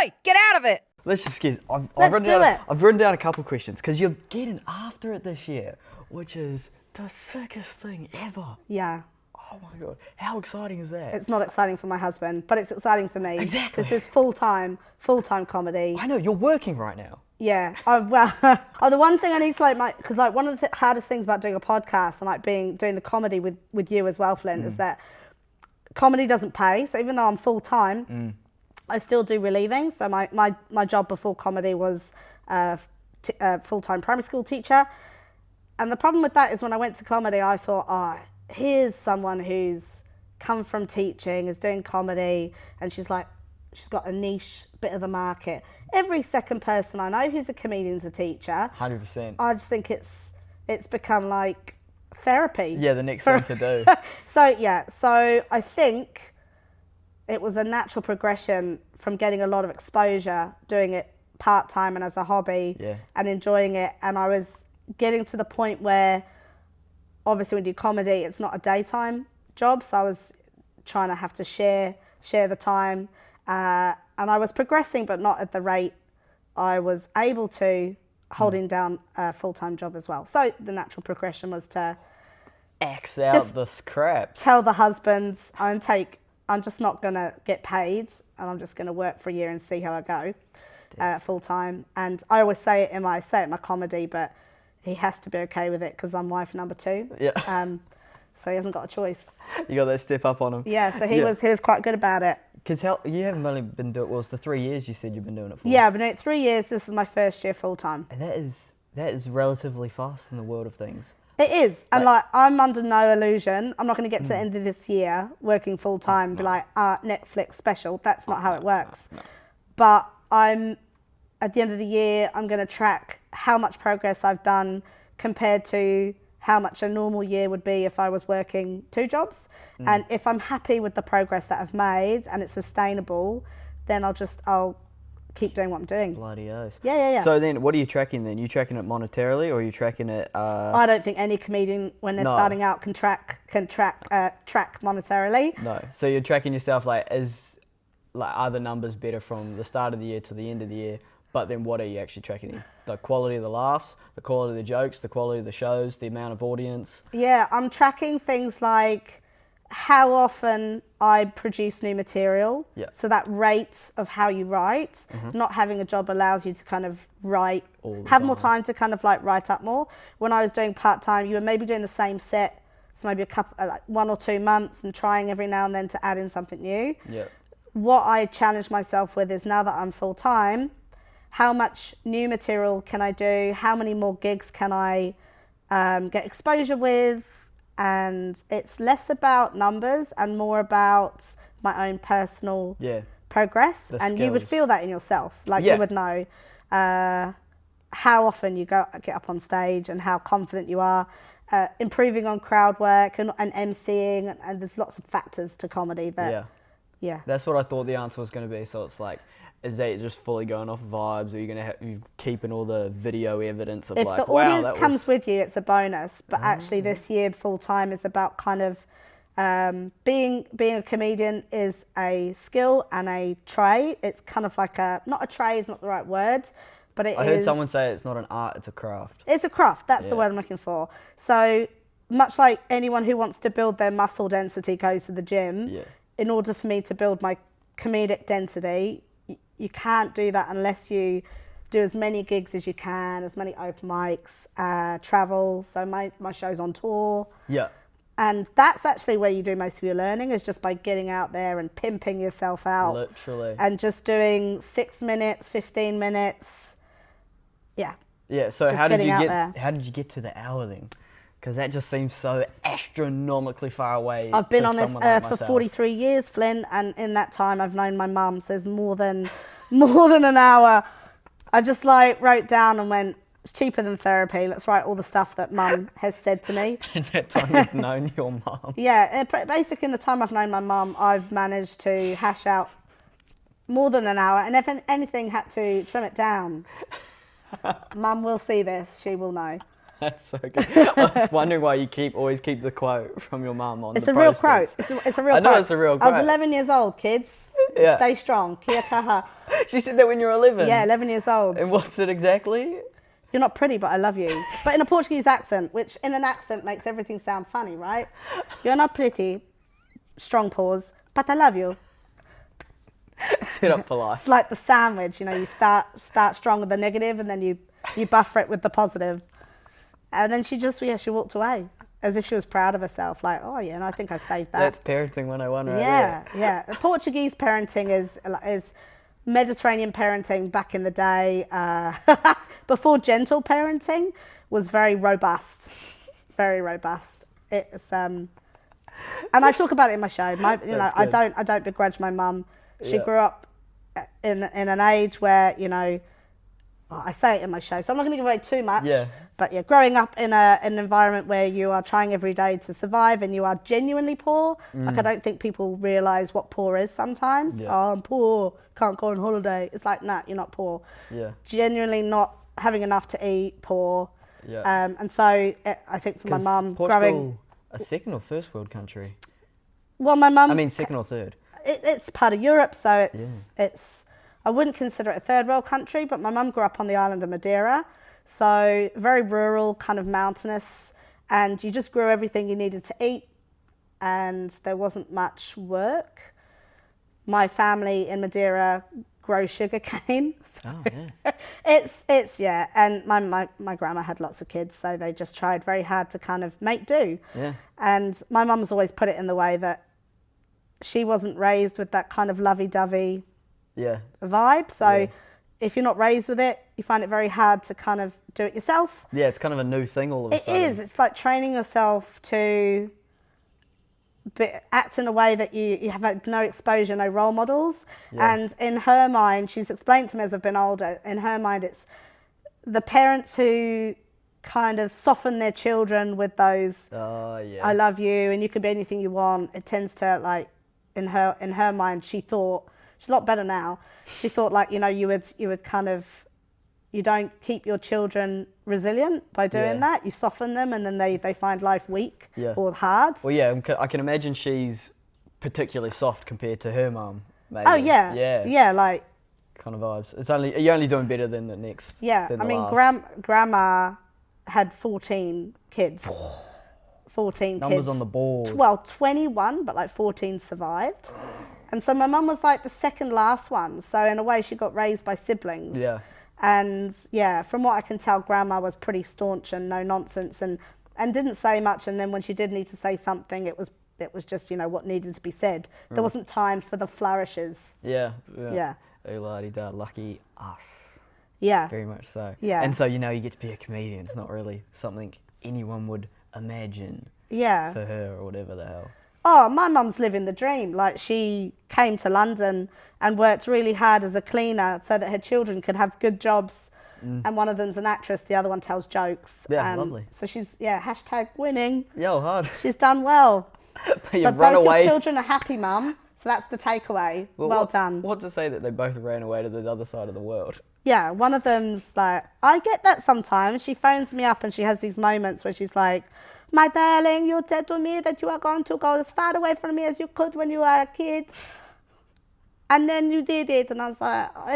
Oi, get out of it! Let's just get. I've Let's written down a couple questions because you're getting after it this year, which is the sickest thing ever. Yeah. Oh my god, how exciting is that? It's not exciting for my husband, but it's exciting for me. Exactly. This is full-time comedy. I know, you're working right now. Yeah. The one thing I need to because one of the hardest things about doing a podcast and doing the comedy with you as well, Flynn, is that comedy doesn't pay. So even though I'm full-time, I still do relieving. So my job before comedy was a full-time primary school teacher. And the problem with that is when I went to comedy, I thought, here's someone who's come from teaching, is doing comedy, and she's got a niche bit of the market. Every second person I know who's a comedian's a teacher. 100%. I just think it's become like therapy. Yeah, the next thing to do. So I think it was a natural progression from getting a lot of exposure, doing it part-time and as a hobby, and enjoying it. And I was getting to the point where, obviously when you do comedy, it's not a daytime job, so I was trying to have to share the time, and I was progressing, but not at the rate I was able to, holding down a full-time job as well. So the natural progression was to X out the scraps. Tell the husbands, I'm just not going to get paid, and I'm just going to work for a year and see how I go full-time. And I always say it in my comedy, but he has to be okay with it because I'm wife number 2. Yeah. So he hasn't got a choice. You got that step up on him. Yeah, so he was quite good about it. Because you haven't only been doing it, well, it's the 3 years you said you've been doing it for. Yeah, I've been doing it 3 years. This is my first year full-time. And that is relatively fast in the world of things. It is. And I'm under no illusion. I'm not going to get to the end of this year working full-time and be like, Netflix special. That's not how it works. No. But at the end of the year, I'm going to track how much progress I've done compared to how much a normal year would be if I was working 2 jobs. And if I'm happy with the progress that I've made and it's sustainable, then I'll keep doing what I'm doing. Bloody oath. Yeah. So then what are you tracking then? You tracking it monetarily or are you tracking it... I don't think any comedian, when they're starting out, can track monetarily. No. So you're tracking yourself are the numbers better from the start of the year to the end of the year? But then what are you actually tracking? The quality of the laughs, the quality of the jokes, the quality of the shows, the amount of audience? Yeah, I'm tracking things like how often I produce new material. Yeah. So that rate of how you write, not having a job allows you to kind of write, have more time to kind of write up more. When I was doing part-time, you were maybe doing the same set for maybe 1 or 2 months and trying every now and then to add in something new. Yeah. What I challenge myself with is, now that I'm full-time, how much new material can I do? How many more gigs can I get exposure with? And it's less about numbers and more about my own personal progress. And you would feel that in yourself. You would know how often you get up on stage and how confident you are, improving on crowd work and emceeing. And there's lots of factors to comedy that, That's what I thought the answer was going to be. So it's is that just fully going off vibes, or are you going to you keeping all the video evidence of if the audience comes with you, it's a bonus. But actually this year full-time is about kind of being a comedian is a skill and a trade. It's kind of like not a trade is not the right word, but I heard someone say it's not an art, it's a craft. It's a craft, that's the word I'm looking for. So much like anyone who wants to build their muscle density goes to the gym, in order for me to build my comedic density, you can't do that unless you do as many gigs as you can, as many open mics, travel. So my show's on tour. Yeah. And that's actually where you do most of your learning, is just by getting out there and pimping yourself out. Literally. And just doing 6 minutes, 15 minutes. Yeah. Yeah, so just how did you get to the hour then? Because that just seems so astronomically far away. I've been on this earth for 43 years, Flynn, and in that time I've known my mum, so there's more than an hour. I just wrote down and went, it's cheaper than therapy, let's write all the stuff that mum has said to me. In that time you've known your mum. Yeah, basically in the time I've known my mum, I've managed to hash out more than an hour, and if anything had to trim it down. Mum will see this, she will know. That's so good. I was wondering why you always keep the quote from your mum on it's the a real posters. quote. It's a real quote. I know it's a real quote. I was 11 years old, kids. Yeah. Stay strong. Kia kaha. She said that when you were 11? Yeah, 11 years old. And what's it exactly? You're not pretty, but I love you. But in a Portuguese accent, which in an accent makes everything sound funny, right? You're not pretty, strong pause, but I love you. Set up for life. It's like the sandwich, you know, you start strong with the negative and then you buffer it with the positive. And then she walked away as if she was proud of herself, like, oh yeah, and I think I saved that. That's parenting 101 right there. Yeah. Portuguese parenting is Mediterranean parenting back in the day, before gentle parenting was very robust. It's and I talk about it in my show. I don't begrudge my mum. She grew up in an age where, you know, I say it in my show, so I'm not going to give away too much. Yeah. But yeah, growing up in an environment where you are trying every day to survive and you are genuinely poor, like I don't think people realise what poor is sometimes. Yeah. Oh, I'm poor, can't go on holiday. It's like, nah, you're not poor. Yeah. Genuinely not having enough to eat, poor. Yeah. And so I think for my mum, Portugal, growing... a second or first world country? Well, my mum... I mean, second or third. It's part of Europe, so it's I wouldn't consider it a third world country, but my mum grew up on the island of Madeira, so very rural, kind of mountainous, and you just grew everything you needed to eat, and there wasn't much work. My family in Madeira grow sugarcane. So Oh, yeah. it's and my grandma had lots of kids, so they just tried very hard to kind of make do. Yeah. And my mum's always put it in the way that she wasn't raised with that kind of lovey-dovey Yeah. vibe. So Yeah. if you're not raised with it, you find it very hard to kind of do it yourself. Yeah, it's kind of a new thing all of a It sudden. is. It's like training yourself to act in a way that you have had no exposure, no role models. Yeah. And in her mind, she's explained to me as I've been older, in her mind it's the parents who kind of soften their children with those Oh, yeah. I love you and you can be anything you want. It tends to, like, in her mind, she thought, she's a lot better now, she thought, like, you know, you would kind of, you don't keep your children resilient by doing that. You soften them and then they find life weak or hard. Well, yeah, I can imagine she's particularly soft compared to her mum, maybe. Oh, yeah. Yeah. Yeah, like, Kind of vibes. You're only doing better than the next. yeah. than I the mean, last. grandma had 14 kids. 14 Numbers kids. on the board. Well, 21, but like 14 survived. And so my mum was like the second last one. So in a way, she got raised by siblings. Yeah. And yeah, from what I can tell, grandma was pretty staunch and no nonsense and didn't say much. And then when she did need to say something, it was just, you know, what needed to be said. There wasn't time for the flourishes. Yeah. Yeah. Ooh-la-dee-da, lucky us. Yeah. Very much so. Yeah. And so, you know, you get to be a comedian. It's not really something anyone would imagine Yeah. for her or whatever the hell. Oh, my mum's living the dream. Like, she came to London and worked really hard as a cleaner so that her children could have good jobs. And one of them's an actress, the other one tells jokes. Yeah, lovely. So she's, hashtag winning. Yo, hard. She's done well. You've But run both away. your children are happy, mum. So that's the takeaway. Well done. What to say that they both ran away to the other side of the world? Yeah, one of them's like, I get that sometimes. She phones me up and she has these moments where she's like, my darling, you said to me that you are going to go as far away from me as you could when you were a kid. And then you did it. And I was like, but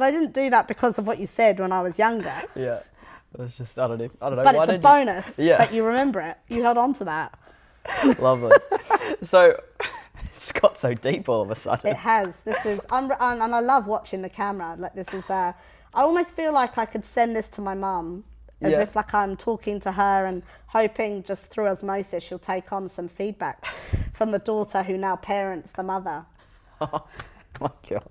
I didn't do that because of what you said when I was younger. Yeah. It was just, I don't know. But Why it's a did bonus that you you remember it. You held on to that. Lovely. So, it's got so deep all of a sudden. It has. And I love watching the camera. Like, this is, I almost feel like I could send this to my mum as if like I'm talking to her and hoping just through osmosis she'll take on some feedback from the daughter who now parents the mother. Oh my God.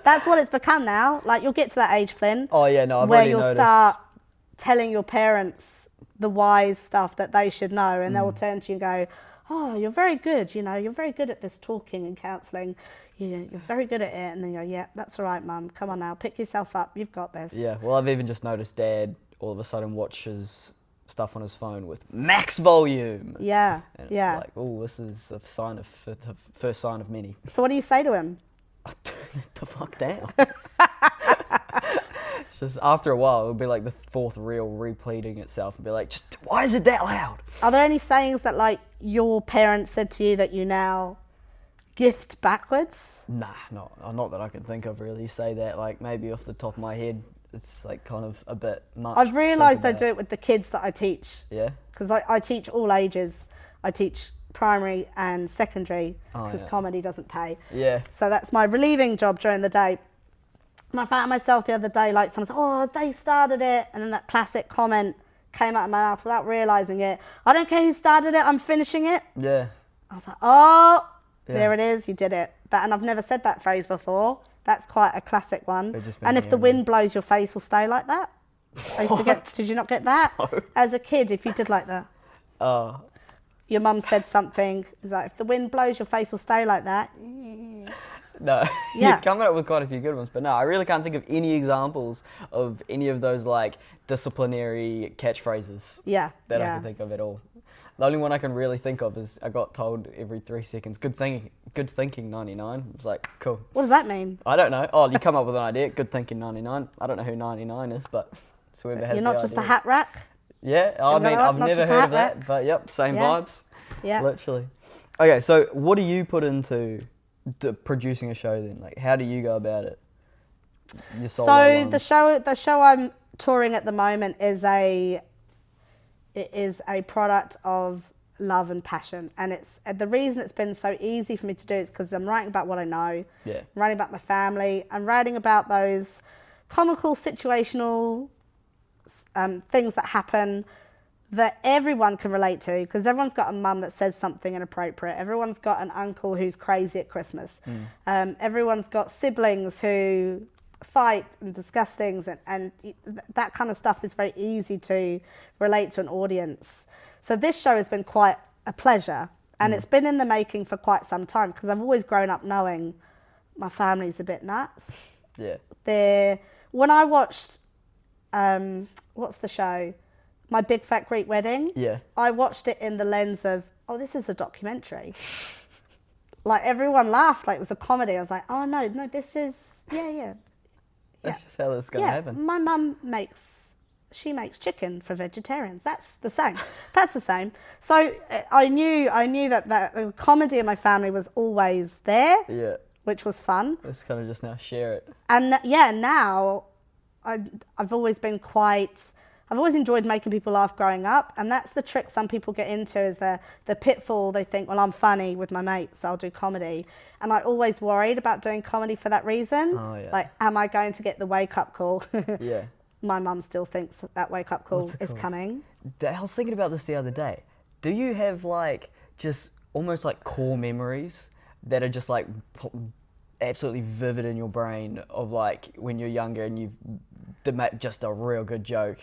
That's what it's become now. Like, you'll get to that age, Flynn. Oh yeah, no, I've where already you'll noticed. start telling your parents the wise stuff that they should know, and they'll turn to you and go, oh, you're very good, you know, you're very good at this talking and counselling, you're very good at it. And then you go, yeah, that's all right, mum, come on now, pick yourself up, you've got this. Yeah, well, I've even just noticed Dad all of a sudden watches stuff on his phone with max volume. Yeah, And it's yeah. like, oh, this is the first sign of many. So what do you say to him? Turn it the fuck down. It's just after a while, it'll be like the fourth reel repeating itself and be like, just why is it that loud? Are there any sayings that, like, your parents said to you that you now gift backwards? Nah, not that I can think of really. You say that like maybe off the top of my head, it's like kind of a bit much. I've realised I do it with the kids that I teach. Yeah. Because I teach all ages. I teach primary and secondary because comedy doesn't pay. Yeah. So that's my relieving job during the day. And I found myself the other day, like someone said, oh, they started it. And then that classic comment came out of my mouth without realising it. I don't care who started it, I'm finishing it. Yeah. I was like, oh, there it is, you did it. And I've never said that phrase before. That's quite a classic one. And if the wind blows, your face will stay like that. I used to get, did you not get that? No. As a kid, if you did like that. Your mum said something, it's like, if the wind blows, your face will stay like that. No, Yeah. you're coming up with quite a few good ones, but no, I really can't think of any examples of any of those like disciplinary catchphrases Yeah. that I can think of at all. The only one I can really think of is I got told every 3 seconds, good thinking 99. It was like, cool. What does that mean? I don't know. Oh, you come up with an idea, good thinking 99. I don't know who 99 is, but it's whoever has You're the not just a idea. hat rack? Yeah, I mean, I've never heard of that, but yep, same vibes. Yeah. Literally. Okay, so what do you put into producing a show then? Like, how do you go about it? Your solo So ones. the show I'm touring at the moment is a product of love and passion, and it's the reason it's been so easy for me to do is because I'm writing about what I know. Yeah. I'm writing about my family. I'm writing about those comical, situational things that happen that everyone can relate to, because everyone's got a mum that says something inappropriate. Everyone's got an uncle who's crazy at Christmas. Everyone's got siblings who fight and discuss things, and that kind of stuff is very easy to relate to an audience. So this show has been quite a pleasure, and it's been in the making for quite some time, because I've always grown up knowing my family's a bit nuts. Yeah. When I watched, what's the show? My Big Fat Greek Wedding. Yeah. I watched it in the lens of, oh, this is a documentary. Like, everyone laughed like it was a comedy. I was like, oh, no, this is, yeah. That's just how this is going to happen. My mum makes chicken for vegetarians. That's the same. That's the same. So I knew that the comedy in my family was always there. Yeah. Which was fun. Let's kind of just now share it. And now I've always enjoyed making people laugh growing up, and that's the trick some people get into, is the pitfall. They think, well, I'm funny with my mates, so I'll do comedy. And I always worried about doing comedy for that reason. Oh, yeah. Like, am I going to get the wake-up call? Yeah. My mum still thinks that wake-up call is coming. I was thinking about this the other day. Do you have like just almost like core memories that are just like absolutely vivid in your brain of like when you're younger and you've made just a real good joke?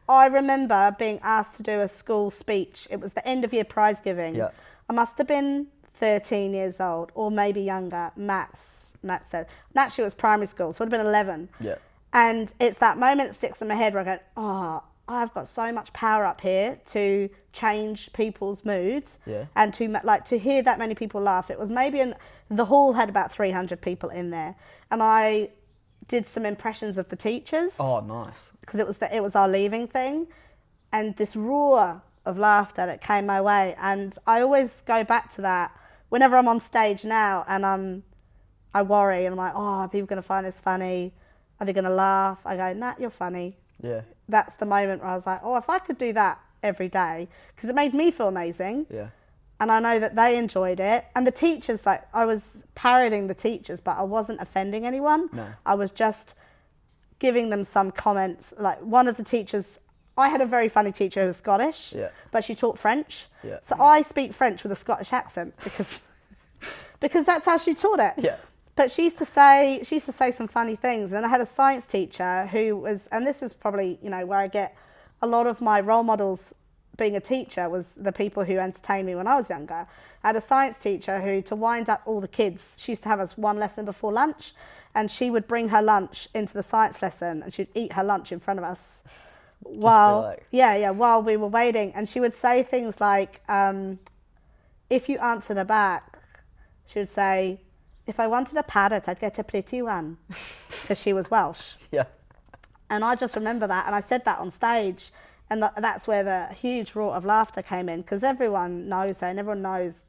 I remember being asked to do a school speech. It was the end of year prize giving. Yeah. I must have been 13 years old, or maybe younger. Max said. And actually it was primary school, so it would have been 11. Yeah. And it's that moment that sticks in my head where I go, oh, I've got so much power up here to change people's moods. Yeah. And to hear that many people laugh. It was maybe the hall had about 300 people in there, and I did some impressions of the teachers. Oh, nice. Because it was our leaving thing, and this roar of laughter that came my way. And I always go back to that whenever I'm on stage now, and I worry, and I'm like, oh, are people going to find this funny? Are they going to laugh? I go, nah, you're funny. Yeah. That's the moment where I was like, oh, if I could do that every day, because it made me feel amazing. Yeah. And I know that they enjoyed it. And the teachers, like, I was parodying the teachers, but I wasn't offending anyone. No. I was just giving them some comments. Like, one of the teachers, I had a very funny teacher who was Scottish, but she taught French. Yeah. So I speak French with a Scottish accent because that's how she taught it. Yeah. But she used to say some funny things. And I had a science teacher who was, and this is probably, where I get a lot of my role models being a teacher, was the people who entertained me when I was younger. I had a science teacher who, to wind up all the kids, she used to have us one lesson before lunch, and she would bring her lunch into the science lesson, and she'd eat her lunch in front of us while we were waiting. And she would say things like, if you answered her back, she would say, if I wanted a parrot, I'd get a pretty one, because she was Welsh. Yeah. And I just remember that, and I said that on stage, and that's where the huge roar of laughter came in, because everyone knows her, and everyone knows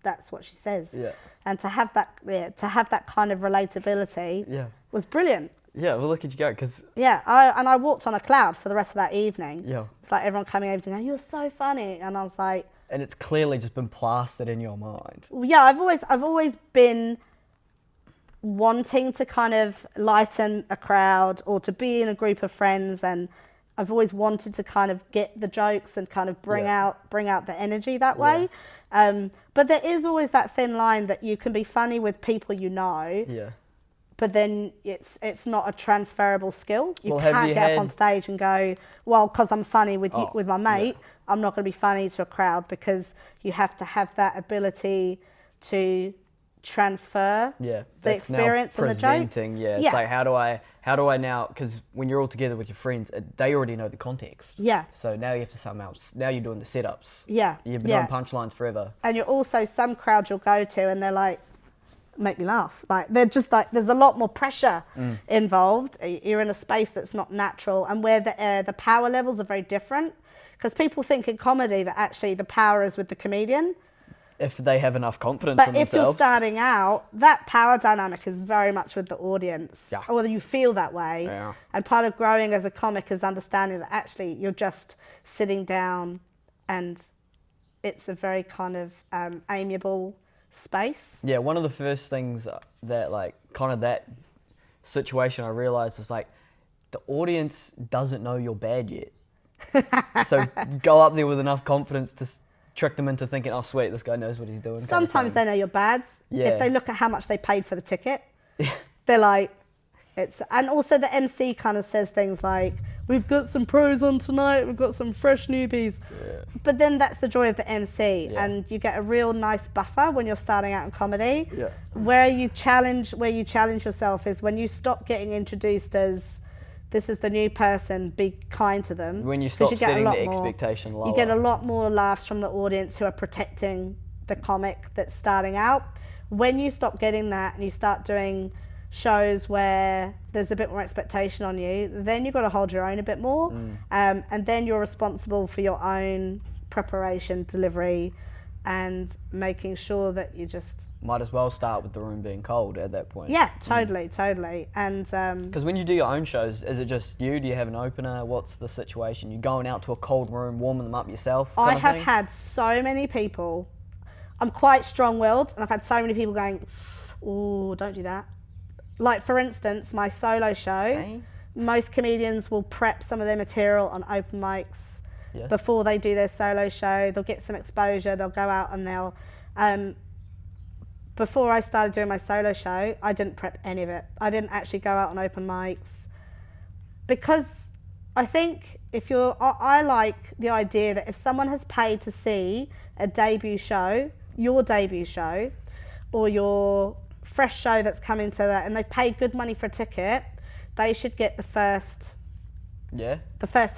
that's what she says. Yeah. And to have that kind of relatability was brilliant. Yeah, well, look at you go, because... Yeah, I walked on a cloud for the rest of that evening. Yeah. It's like everyone coming over to me, you're so funny. And I was like... And it's clearly just been plastered in your mind. Well, yeah, I've always been wanting to kind of lighten a crowd or to be in a group of friends, and I've always wanted to kind of get the jokes and kind of bring out the energy that way. But there is always that thin line that you can be funny with people you know. Yeah. But then it's not a transferable skill. You Well, can't get up on stage and go, well, because I'm funny with my mate, I'm not going to be funny to a crowd, because you have to have that ability to transfer the experience and the joke. It's like, how do I now, because when you're all together with your friends, they already know the context. Yeah. So now you have to somehow, now you're doing the setups. Yeah. You've been doing punchlines forever. And you're also, some crowds you'll go to and they're like, make me laugh. Like, they're just like, there's a lot more pressure involved. You're in a space that's not natural, and where the power levels are very different, because people think in comedy that actually the power is with the comedian. If they have enough confidence in themselves. But if you're starting out, that power dynamic is very much with the audience. Yeah. Or you feel that way. Yeah. And part of growing as a comic is understanding that actually you're just sitting down, and it's a very kind of amiable space. Yeah, one of the first things that, like, kind of that situation I realised was, like, the audience doesn't know you're bad yet. So go up there with enough confidence to trick them into thinking, oh, sweet, this guy knows what he's doing. Sometimes they know you're bad. Yeah. If they look at how much they paid for the ticket, they're like, and also the MC kind of says things like, we've got some pros on tonight, we've got some fresh newbies. Yeah. But then that's the joy of the MC, and you get a real nice buffer when you're starting out in comedy. Yeah. Where you challenge yourself is when you stop getting introduced as, this is the new person, be kind to them. When you stop setting the expectation lower. You get a lot more laughs from the audience who are protecting the comic that's starting out. When you stop getting that and you start doing shows where there's a bit more expectation on you, then you've got to hold your own a bit more. And then you're responsible for your own preparation, delivery, and making sure that you just... Might as well start with the room being cold at that point. Yeah, totally. And because when you do your own shows, is it just you? Do you have an opener? What's the situation? You're going out to a cold room, warming them up yourself? I have had so many people... I'm quite strong-willed, and I've had so many people going, oh, don't do that. Like, for instance, my solo show, most comedians will prep some of their material on open mics before they do their solo show. They'll get some exposure, they'll go out and they'll... before I started doing my solo show, I didn't prep any of it. I didn't actually go out on open mics, because I think I like the idea that if someone has paid to see a debut show, your debut show, or your fresh show that's come into that, and they've paid good money for a ticket, they should get the first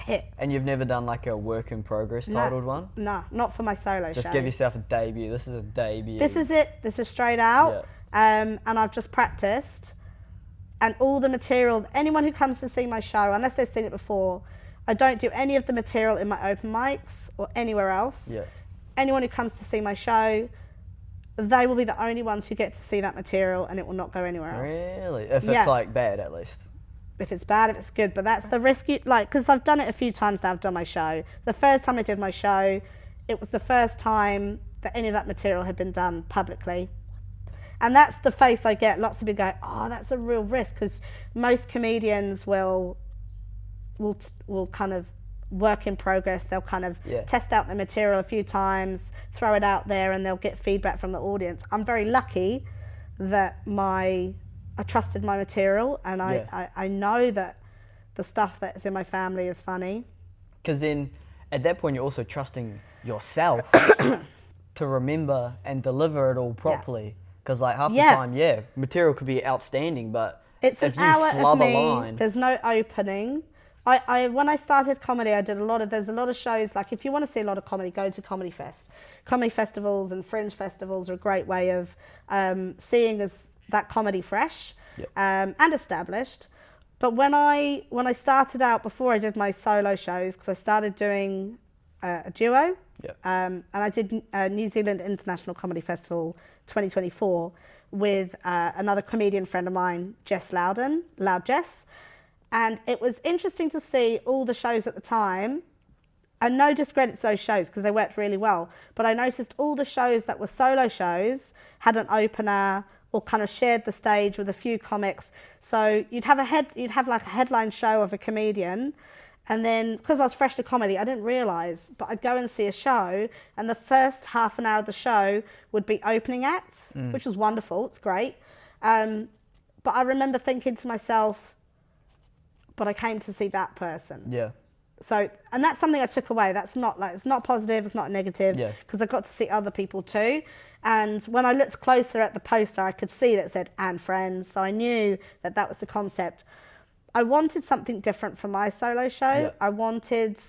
hit. And you've never done like a work in progress titled one? No, not for my solo show. Just give yourself a debut. This is a debut. This is it. This is straight out. And I've just practiced. And all the material, anyone who comes to see my show, unless they've seen it before, I don't do any of the material in my open mics or anywhere else. Yeah. Anyone who comes to see my show, they will be the only ones who get to see that material, and it will not go anywhere else. Really? If it's like bad, at least. If it's bad, if it's good, but that's the risk. Because I've done it a few times now. I've done my show. The first time I did my show, it was the first time that any of that material had been done publicly, and that's the face I get. Lots of people go, "Oh, that's a real risk," because most comedians will kind of work in progress. They'll kind of test out the material a few times, throw it out there, and they'll get feedback from the audience. I'm very lucky that I trusted my material, and I know that the stuff that's in my family is funny. Because then at that point you're also trusting yourself to remember and deliver it all properly. Because like half the time, material could be outstanding, but it's if an you hour flub of me, a line, there's no opening. When I started comedy, there's a lot of shows, like if you want to see a lot of comedy, go to Comedy Fest. Comedy festivals and fringe festivals are a great way of seeing that comedy fresh and established. But when I started out, before I did my solo shows, because I started doing a duo. Yep. And I did New Zealand International Comedy Festival 2024 with another comedian friend of mine, Loud Jess. And it was interesting to see all the shows at the time. And no discredit to those shows because they worked really well. But I noticed all the shows that were solo shows had an opener or kind of shared the stage with a few comics. So you'd have like a headline show of a comedian. And then, because I was fresh to comedy, I didn't realise, but I'd go and see a show, and the first half an hour of the show would be opening acts, which was wonderful. It's great. But I remember thinking to myself, but I came to see that person. Yeah. So, and that's something I took away. That's not like, it's not positive, it's not negative, because I got to see other people too. And when I looked closer at the poster, I could see that it said, and friends. So I knew that that was the concept. I wanted something different for my solo show. Yeah. I wanted,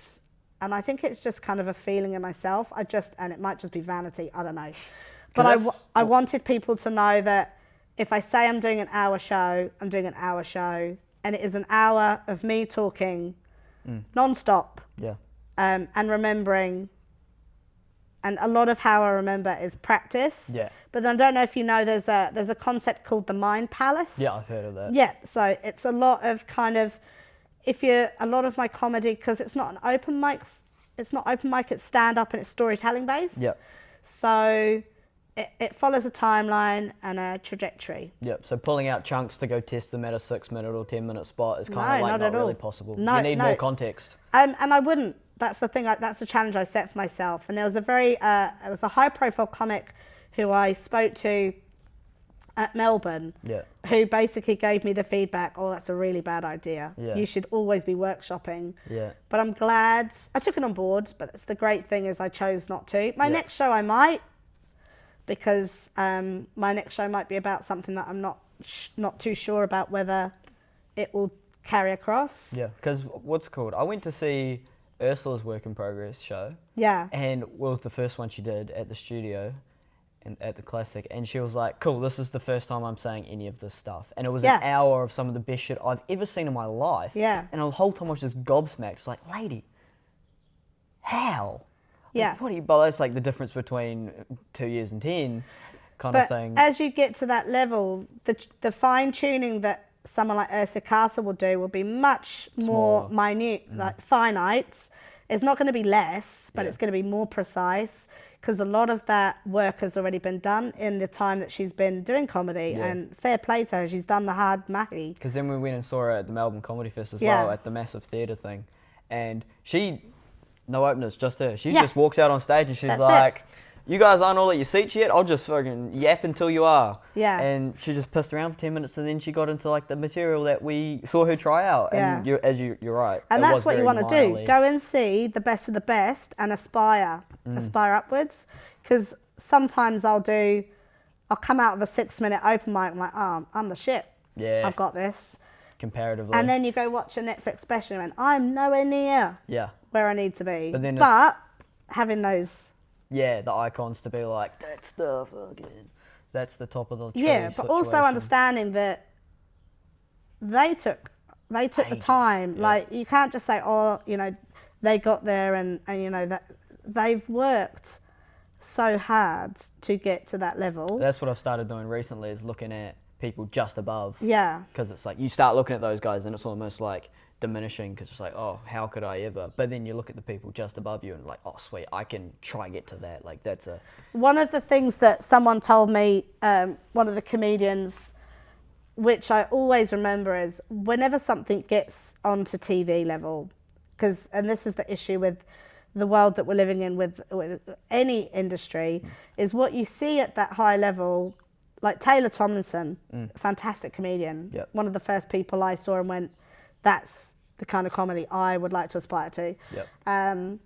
and I think it's just kind of a feeling in myself. And it might just be vanity, I don't know. But I wanted people to know that if I say I'm doing an hour show, I'm doing an hour show. And it is an hour of me talking non-stop. Yeah. And remembering. And a lot of how I remember is practice. Yeah. But then I don't know if you know, there's a concept called the Mind Palace. Yeah, I've heard of that. Yeah, so it's a lot of kind of, a lot of my comedy, because it's not open mic, it's stand up and it's storytelling based. Yeah. So it follows a timeline and a trajectory. Yep. So pulling out chunks to go test them at a 6-minute or 10-minute spot is kind of like not at all. really possible. No, you need more context. And I wouldn't. That's the thing. That's the challenge I set for myself. And there was it was a high-profile comic who I spoke to at Melbourne, who basically gave me the feedback, oh, that's a really bad idea. Yeah. You should always be workshopping. Yeah. But I'm glad, I took it on board, but it's the great thing is I chose not to. My next show I might, because my next show might be about something that I'm not too sure about whether it will carry across. Yeah, because what's it called? I went to see Ursula's Work in Progress show. Yeah. And it was the first one she did at the studio and at the Classic. And she was like, cool, this is the first time I'm saying any of this stuff. And it was an hour of some of the best shit I've ever seen in my life. Yeah. And the whole time I was just gobsmacked. It's like, lady, how? Yeah. Like, what do you, but that's like the difference between 2 years and 10 kind of thing. As you get to that level, the fine tuning that someone like Ursula Castle will do will be much more minute, like finite. It's not going to be less, but it's going to be more precise, because a lot of that work has already been done in the time that she's been doing comedy. And fair play to her, she's done the hard mahi. Because then we went and saw her at the Melbourne Comedy Fest as well, at the massive theatre thing. And she, no openers, just her. She just walks out on stage and she's you guys aren't all at your seats yet, I'll just fucking yap until you are. Yeah. And she just pissed around for 10 minutes and then she got into like the material that we saw her try out. And you're right. And that's what you want to do. Go and see the best of the best and aspire upwards. Because sometimes I'll come out of a 6-minute open mic, I'm like, oh, I'm the shit. Yeah. I've got this. Comparatively. And then you go watch a Netflix special and I'm nowhere near where I need to be. But having those... Yeah, the icons to be like, that's the fucking, that's the top of the tree. Yeah, but also understanding that they took the time. Like, you can't just say, oh, they got there and that they've worked so hard to get to that level. That's what I've started doing recently, is looking at people just above. Yeah. Because it's like, you start looking at those guys and it's almost like diminishing, because it's like, oh, how could I ever? But then you look at the people just above you and like, oh, sweet, I can try and get to that. Like, that's a... One of the things that someone told me, one of the comedians, which I always remember, is whenever something gets onto TV level, and this is the issue with the world that we're living in with any industry, is what you see at that high level, like Taylor Tomlinson, fantastic comedian, one of the first people I saw and went, that's the kind of comedy I would like to aspire to. Yep.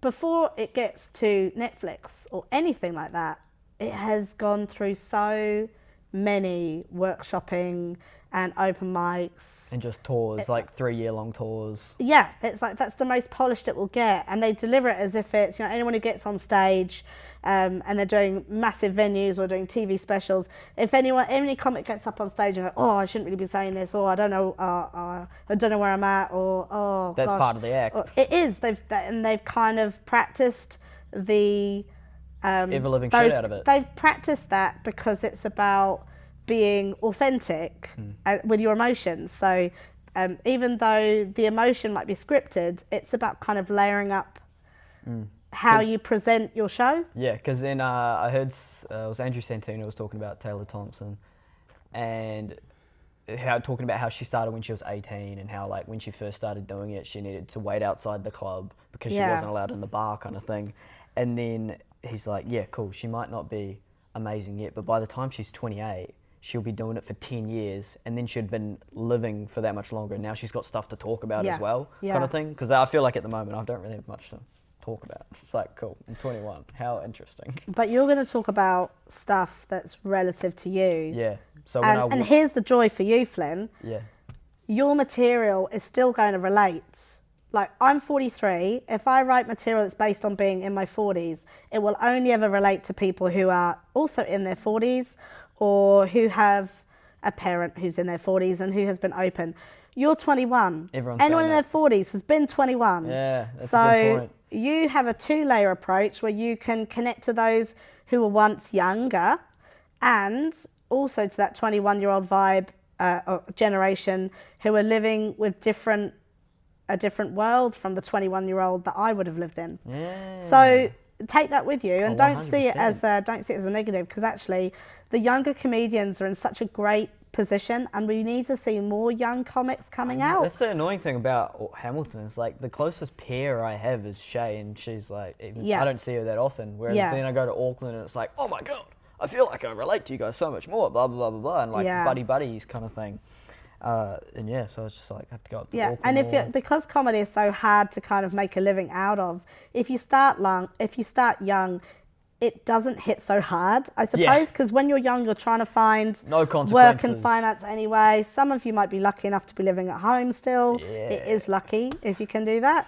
Before it gets to Netflix or anything like that, it has gone through so many workshopping and open mics. And just tours, it's like 3-year-long tours. Yeah, it's like that's the most polished it will get. And they deliver it as if it's, anyone who gets on stage and they're doing massive venues or doing TV specials. If any comic gets up on stage and go, oh, I shouldn't really be saying this, or I don't know where I'm at, or oh, That's gosh. part of the act. It is. They've kind of practiced the ever living shit out of it. They've practiced that because it's about being authentic with your emotions. So even though the emotion might be scripted, it's about kind of layering up how you present your show. Yeah, because then I heard it was Andrew Santino was talking about Taylor Thompson, and talking about how she started when she was 18, and how like when she first started doing it, she needed to wait outside the club because she wasn't allowed in the bar, kind of thing. And then he's like, yeah, cool, she might not be amazing yet, but by the time she's 28, she'll be doing it for 10 years, and then she'd been living for that much longer. Now she's got stuff to talk about as well, kind of thing. Because I feel like at the moment I don't really have much to talk about. It's like, cool, I'm 21. How interesting. But you're going to talk about stuff that's relative to you. Yeah. So and here's the joy for you, Flynn. Yeah. Your material is still going to relate. Like, I'm 43. If I write material that's based on being in my 40s, it will only ever relate to people who are also in their 40s, or who have a parent who's in their 40s and who has been open. You're 21. Anyone in their 40s has been 21. Yeah, that's a good point. You have a two-layer approach where you can connect to those who were once younger, and also to that 21-year-old vibe or generation who are living with a different world from the 21-year-old that I would have lived in. Yeah. So take that with you, and don't 100%. see it as a negative, because actually the younger comedians are in such a great position, and we need to see more young comics coming out. That's the annoying thing about Hamilton, is like the closest peer I have is Shay, and she's like, I don't see her that often. Whereas then I go to Auckland and it's like, oh my God, I feel like I relate to you guys so much more, blah, blah, blah, blah, and like buddies kind of thing. And yeah, so it's just like, I have to go up to Auckland. And because comedy is so hard to kind of make a living out of, if you start young, it doesn't hit so hard, I suppose, because when you're young, you're trying to find work and finance anyway. Some of you might be lucky enough to be living at home still. Yeah. It is lucky if you can do that.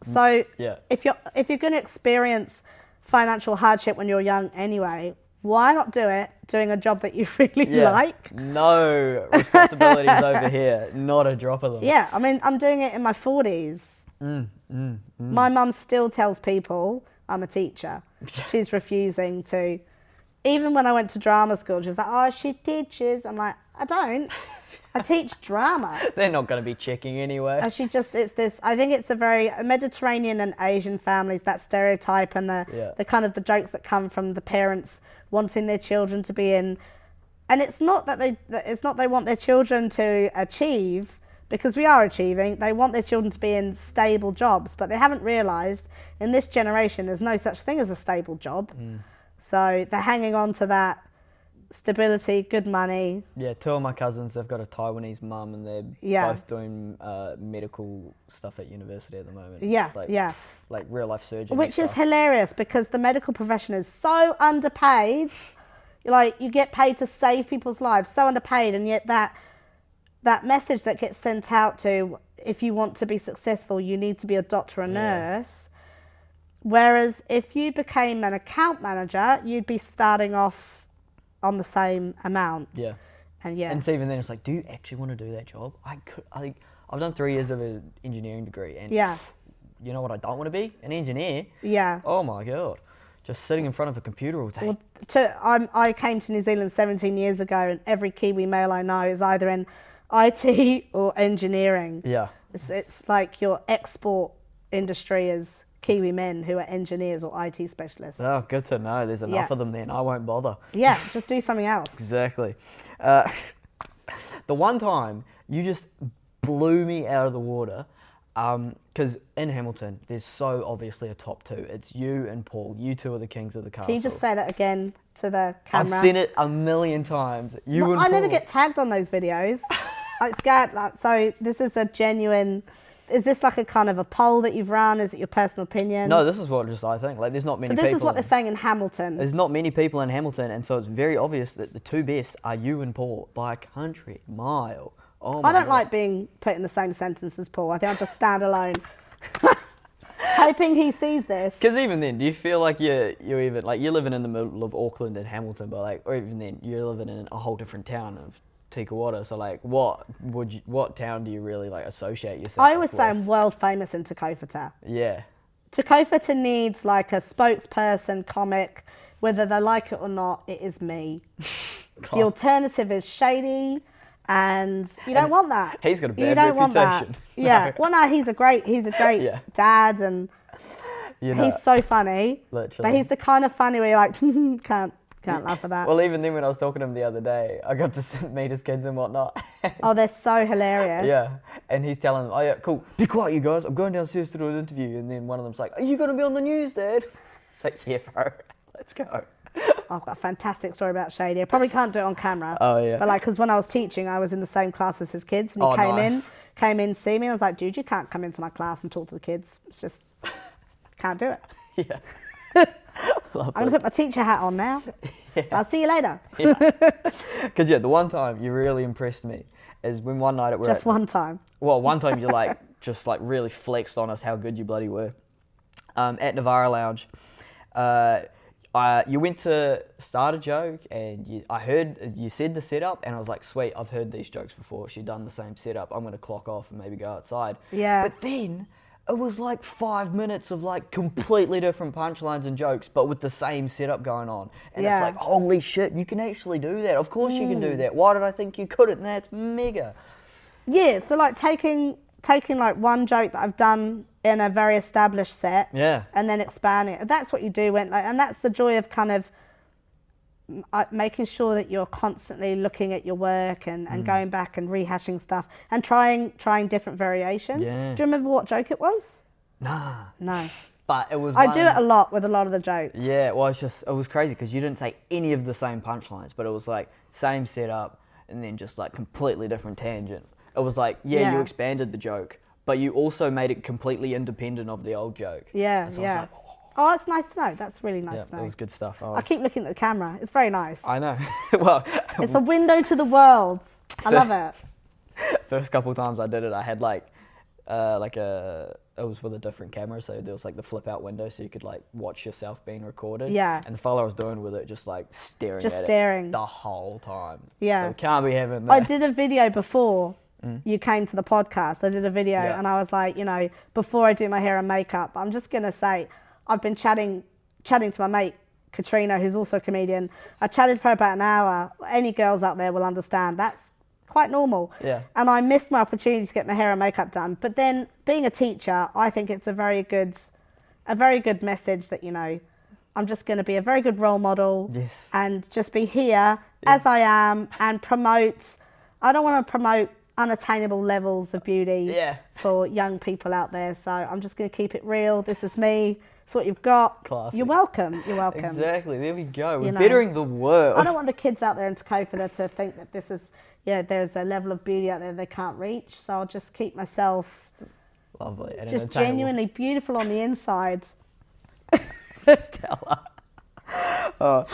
So if you're going to experience financial hardship when you're young anyway, why not do it doing a job that you really like? No responsibilities over here, not a drop of them. Yeah, I mean, I'm doing it in my 40s. My mum still tells people I'm a teacher. She's refusing to. Even when I went to drama school, she was like, oh, she teaches. I'm like, I don't. I teach drama. They're not going to be checking anyway. It's this, I think it's a very Mediterranean and Asian families, that stereotype, and the kind of the jokes that come from the parents wanting their children to be in. And it's not that they want their children to achieve, because we are achieving. They want their children to be in stable jobs, but they haven't realised in this generation there's no such thing as a stable job. So they're hanging on to that stability, good money. Yeah, two of my cousins, they've got a Taiwanese mum, and they're both doing medical stuff at university at the moment. Like real life surgery. Which is hilarious, because the medical profession is so underpaid. Like, you get paid to save people's lives, so underpaid, and yet that message that gets sent out to, if you want to be successful, you need to be a doctor or a nurse. Whereas if you became an account manager, you'd be starting off on the same amount. And so even then it's like, do you actually want to do that job? I've done 3 years of an engineering degree, and you know what I don't want to be? An engineer. Oh my God. Just sitting in front of a computer all day. I came to New Zealand 17 years ago, and every Kiwi male I know is either in IT or engineering. It's like your export industry is Kiwi men who are engineers or IT specialists. Oh, good to know. There's enough of them then. I won't bother. Yeah, just do something else. Exactly. The one time you just blew me out of the water, because in Hamilton, there's so obviously a top two. It's you and Paul. You two are the kings of the castle. Can you just say that again to the camera? I've seen it a million times. You and Paul. I never get tagged on those videos. I'm scared. So this is a genuine... Is this like a kind of a poll that you've run? Is it your personal opinion? No, this is what I think. Like, there's not many people. So this is what they're saying in Hamilton. There's not many people in Hamilton, and so it's very obvious that the two best are you and Paul by a country mile. Oh my I don't God. like being put in the same sentence as Paul. I think I'll just stand alone. Hoping he sees this. Because even then, do you feel like you're even like you're living in the middle of Auckland and Hamilton, but like, or even then you're living in a whole different town of Tikawata. So like, what town do you really like associate yourself? I always with? say I'm world famous in Te Kaupata. Yeah. Te Kaupata needs like a spokesperson comic, whether they like it or not. It is me. The alternative is shady. And you don't want that. He's got a bad you don't reputation. Want that. Yeah. No. Well, no, he's a great Yeah. dad, and he's so funny. Literally. But he's the kind of funny where you're like, can't laugh at that. Well, even then, when I was talking to him the other day, I got to meet his kids and whatnot. Oh, they're so hilarious. Yeah. And he's telling them, oh yeah, cool, be quiet, you guys. I'm going downstairs to do an interview. And then one of them's like, are you going to be on the news, Dad? It's like, yeah, bro, let's go. I've got a fantastic story about Shady. I probably can't do it on camera. Oh, yeah. But like, because when I was teaching, I was in the same class as his kids, and he came in to see me, and I was like, dude, you can't come into my class and talk to the kids. It's just, can't do it. Yeah. I'm going to put my teacher hat on now. Yeah. I'll see you later. Because, yeah, the one time you really impressed me is when one night Just one time. Well, one time you like, just like really flexed on us how good you bloody were. At Navara Lounge. You went to start a joke, and I heard you said the setup, and I was like, sweet, I've heard these jokes before. She'd done the same setup. I'm going to clock off and maybe go outside. Yeah. But then it was like 5 minutes of like completely different punchlines and jokes, but with the same setup going on. And it's like, holy shit, you can actually do that. Of course you can do that. Why did I think you couldn't? That's mega. Yeah, so like taking like one joke that I've done in a very established set, and then expanding it. That's what you do and that's the joy of kind of making sure that you're constantly looking at your work and going back and rehashing stuff and trying different variations. Yeah. Do you remember what joke it was? Nah. No. But it was. I do it a lot with a lot of the jokes. Yeah, well, it was crazy because you didn't say any of the same punchlines, but it was like same setup and then just like completely different tangent. It was like, you expanded the joke, but you also made it completely independent of the old joke. Yeah, so yeah. Like, oh, that's nice to know. That's really nice to know. It was good stuff. I keep looking at the camera. It's very nice. I know. Well, it's a window to the world. I love it. First couple of times I did it, I had it was with a different camera, so there was like the flip out window, so you could like watch yourself being recorded. Yeah. And the fella I was doing with it, just like staring at it the whole time. Yeah. So can't be having that. I did a video before you came to the podcast. I did a video and I was like, before I do my hair and makeup, I'm just gonna say I've been chatting to my mate Katrina, who's also a comedian. I chatted for about an hour. Any girls out there will understand. That's quite normal. Yeah. And I missed my opportunity to get my hair and makeup done. But then being a teacher, I think it's a very good message that, I'm just going to be a very good role model and just be here as I am and promote. I don't want to promote unattainable levels of beauty for young people out there. So I'm just going to keep it real. This is me. It's what you've got. Classic. You're welcome. You're welcome. Exactly. There we go. We're bettering the world. I don't want the kids out there in Te Kaupata to think that this is, there's a level of beauty out there they can't reach. So I'll just keep myself lovely and just genuinely beautiful on the inside. Stellar.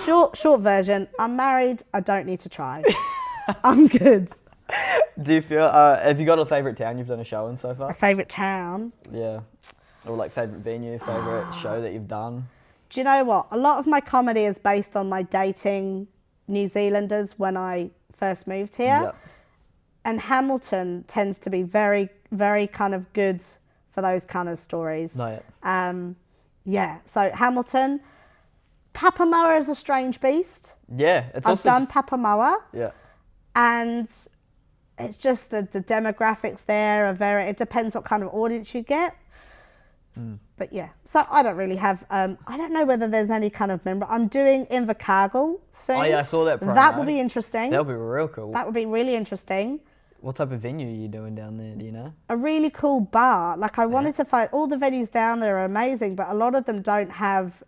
Short version. I'm married. I don't need to try. I'm good. Do you feel? Have you got a favourite town you've done a show in so far? A favourite town? Yeah. Or like favourite venue, favourite show that you've done? Do you know what? A lot of my comedy is based on my dating New Zealanders when I first moved here. Yep. And Hamilton tends to be very, very kind of good for those kind of stories. No, So Hamilton. Papamoa is a strange beast. Yeah. I've done Papamoa. Yeah. And it's just the demographics there are it depends what kind of audience you get. But yeah, so I don't really have, I don't know whether there's any kind of member. I'm doing Invercargill soon. Oh yeah, I saw that promo. That will be interesting. That'll be real cool. That would be really interesting. What type of venue are you doing down there, do you know? A really cool bar. Like I wanted to find, all the venues down there are amazing, but a lot of them don't have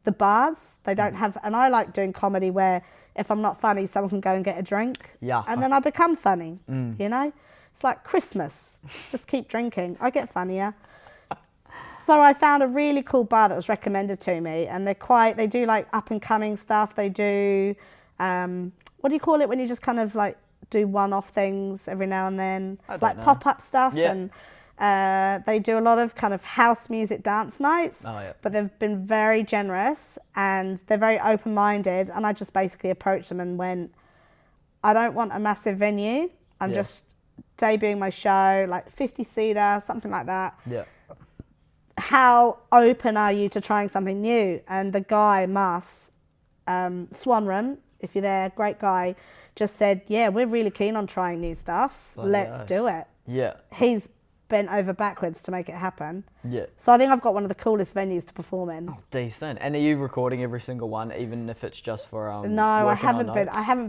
the bars. They don't have, and I like doing comedy where if I'm not funny, someone can go and get a drink. Yeah. And then I become funny, It's like Christmas. Just keep drinking. I get funnier. So I found a really cool bar that was recommended to me, and they do like up and coming stuff. They do, what do you call it when you just kind of like do one-off things every now and then? I don't like know. pop-up stuff. Yeah. And They do a lot of kind of house music dance nights, but they've been very generous and they're very open-minded. And I just basically approached them and went, I don't want a massive venue. I'm just debuting my show, like 50-seater, something like that. Yeah. How open are you to trying something new? And the guy, Mas, Swanram, if you're there, great guy, just said, yeah, we're really keen on trying new stuff. Let's do it. Yeah. He's bent over backwards to make it happen. Yeah. So I think I've got one of the coolest venues to perform in. Oh, decent. And are you recording every single one, even if it's just for No, I haven't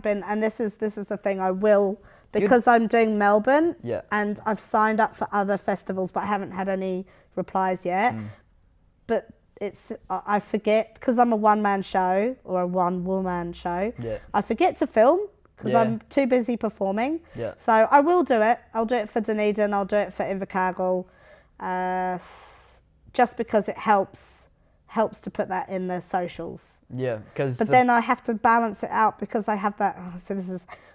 been. And this is the thing. I will, because I'm doing Melbourne. Yeah. And I've signed up for other festivals, but I haven't had any replies yet. But I forget, because I'm a one-man show or a one-woman show. Yeah. I forget to film because I'm too busy performing. Yeah. So I will do it. I'll do it for Dunedin. I'll do it for Invercargill, just because it helps to put that in the socials. Yeah, because. But then I have to balance it out because I have that. So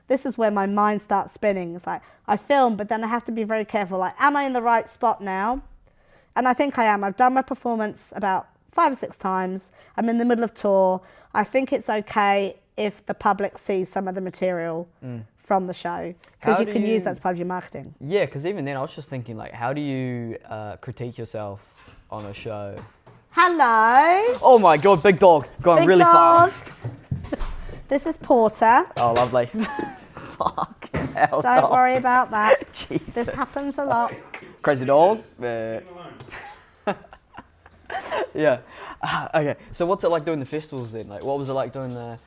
this is where my mind starts spinning. It's like I film, but then I have to be very careful. Like, am I in the right spot now? And I think I am. I've done my performance about 5 or 6 times. I'm in the middle of tour. I think it's okay if the public sees some of the material from the show, because you can use that as part of your marketing. Yeah, because even then I was just thinking, like, how do you critique yourself on a show? Hello. Oh my God, big dog, going Big really dog. fast. This is Porter. Oh, lovely. Fucking hell, Don't worry about that. Jesus. This happens a lot. Crazy dog. Yeah. Okay. So what's it like doing the festivals then? Like, what was it like doing the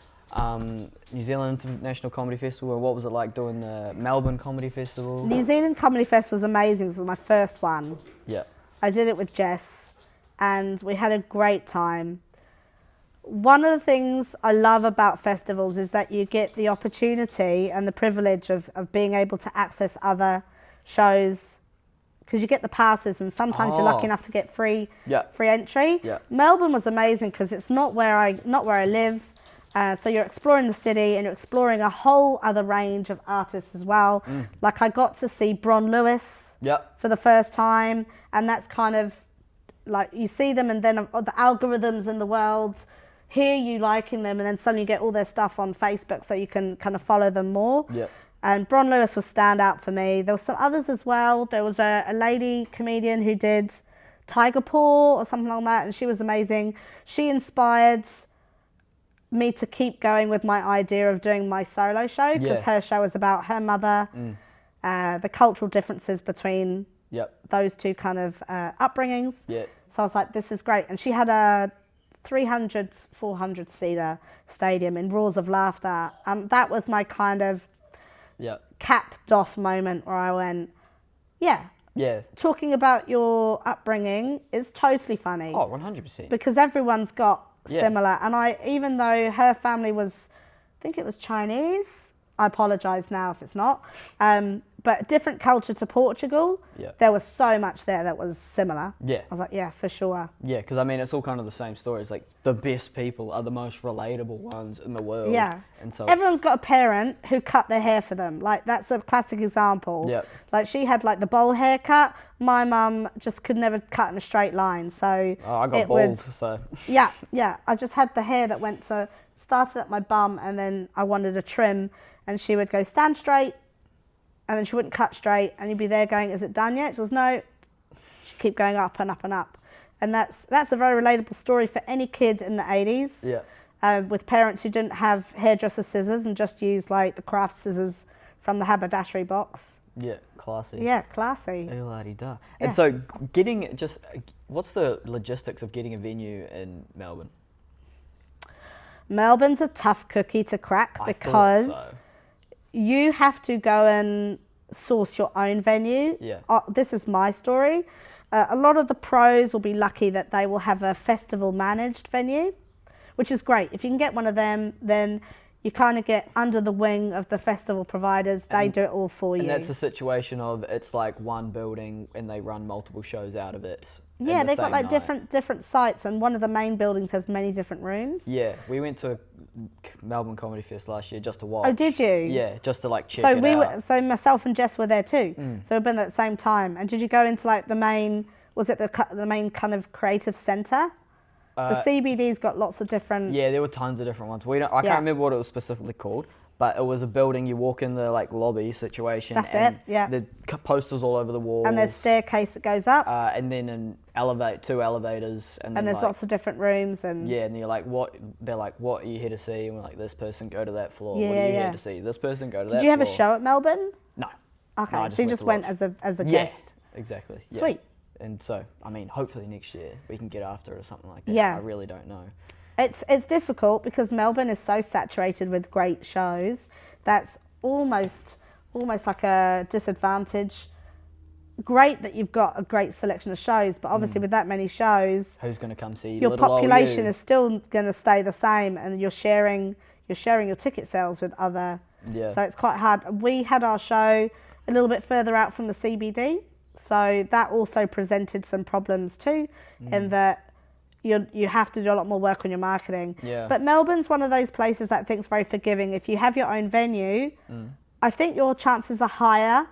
New Zealand International Comedy Festival, and what was it like doing the Melbourne Comedy Festival? New Zealand Comedy Festival was amazing. It was my first one. Yeah. I did it with Jess, and we had a great time. One of the things I love about festivals is that you get the opportunity and the privilege of being able to access other shows, because you get the passes, and sometimes you're lucky enough to get free entry. Yeah. Melbourne was amazing because it's not where I live, so you're exploring the city and you're exploring a whole other range of artists as well. Like, I got to see Bron Lewis for the first time, and that's kind of like, you see them and then the algorithms in the world hear you liking them, and then suddenly you get all their stuff on Facebook so you can kind of follow them more. Yeah. And Bron Lewis was standout for me. There were some others as well. There was a lady comedian who did Tiger Paw or something like that, and she was amazing. She inspired me to keep going with my idea of doing my solo show, because her show was about her mother, the cultural differences between those two kind of upbringings. Yeah. So I was like, this is great. And she had a 300, 400-seater stadium in roars of laughter. And that was my kind of cap doth moment where I went, talking about your upbringing is totally funny. Oh, 100%. Because everyone's got similar. And even though her family was, I think it was Chinese, I apologise now if it's not, but different culture to Portugal, there was so much there that was similar. Yeah. I was like, yeah, for sure. Yeah, because I mean, it's all kind of the same story. It's like the best people are the most relatable ones in the world. Yeah. And so everyone's got a parent who cut their hair for them. Like, that's a classic example. Yeah. Like, she had like the bowl haircut. My mum just could never cut in a straight line. So I got bald, so. Yeah. I just had the hair that started at my bum, and then I wanted a trim, and she would go, stand straight. And then she wouldn't cut straight, and you'd be there going, is it done yet? She goes, no. She'd keep going up and up and up. And that's a very relatable story for any kid in the 80s. Yeah. With parents who didn't have hairdresser scissors and just used like the craft scissors from the haberdashery box. Yeah, classy. Yeah, classy. Yeah. And so what's the logistics of getting a venue in Melbourne? Melbourne's a tough cookie to crack because you have to go and source your own venue. Yeah. This is my story. A lot of the pros will be lucky that they will have a festival managed venue, which is great. If you can get one of them, then you kind of get under the wing of the festival providers. They do it all for you. And that's a situation of, it's like one building and they run multiple shows out of it. Yeah, they've got like different sites, and one of the main buildings has many different rooms. Yeah, we went to Melbourne Comedy Fest last year just to watch. Oh, did you? Yeah, just to like check So it out. so myself and Jess were there too. So we've been there at the same time. And did you go into like the main? Was it the main kind of creative centre? The CBD's got lots of different. Yeah, there were tons of different ones. I Yeah. can't remember what it was specifically called, but it was a building. You walk in the like lobby situation. That's and it, yeah. The posters all over the walls. And there's staircase that goes up. And then two elevators, and then And there's like, lots of different rooms and. yeah, and you're like, what? They're like, what are you here to see? And we're like, this person, go to that floor. Yeah, what are you yeah. here to see? This person, go to that floor. Did you have a show at Melbourne? No. Okay, No, I so you just to went watch. as a Yeah, guest. exactly. Yeah. Sweet. And so, I mean, hopefully next year we can get after it or something like that. Yeah. I really don't know. It's difficult because Melbourne is so saturated with great shows that's almost like a disadvantage. Great that you've got a great selection of shows, but obviously with that many shows, Who's going to come see your little old population you? is still going to stay the same, and you're sharing your ticket sales with other. Yeah. So it's quite hard. We had our show a little bit further out from the CBD, so that also presented some problems too, in that you have to do a lot more work on your marketing. Yeah. But Melbourne's one of those places that I think's very forgiving. If you have your own venue, I think your chances are higher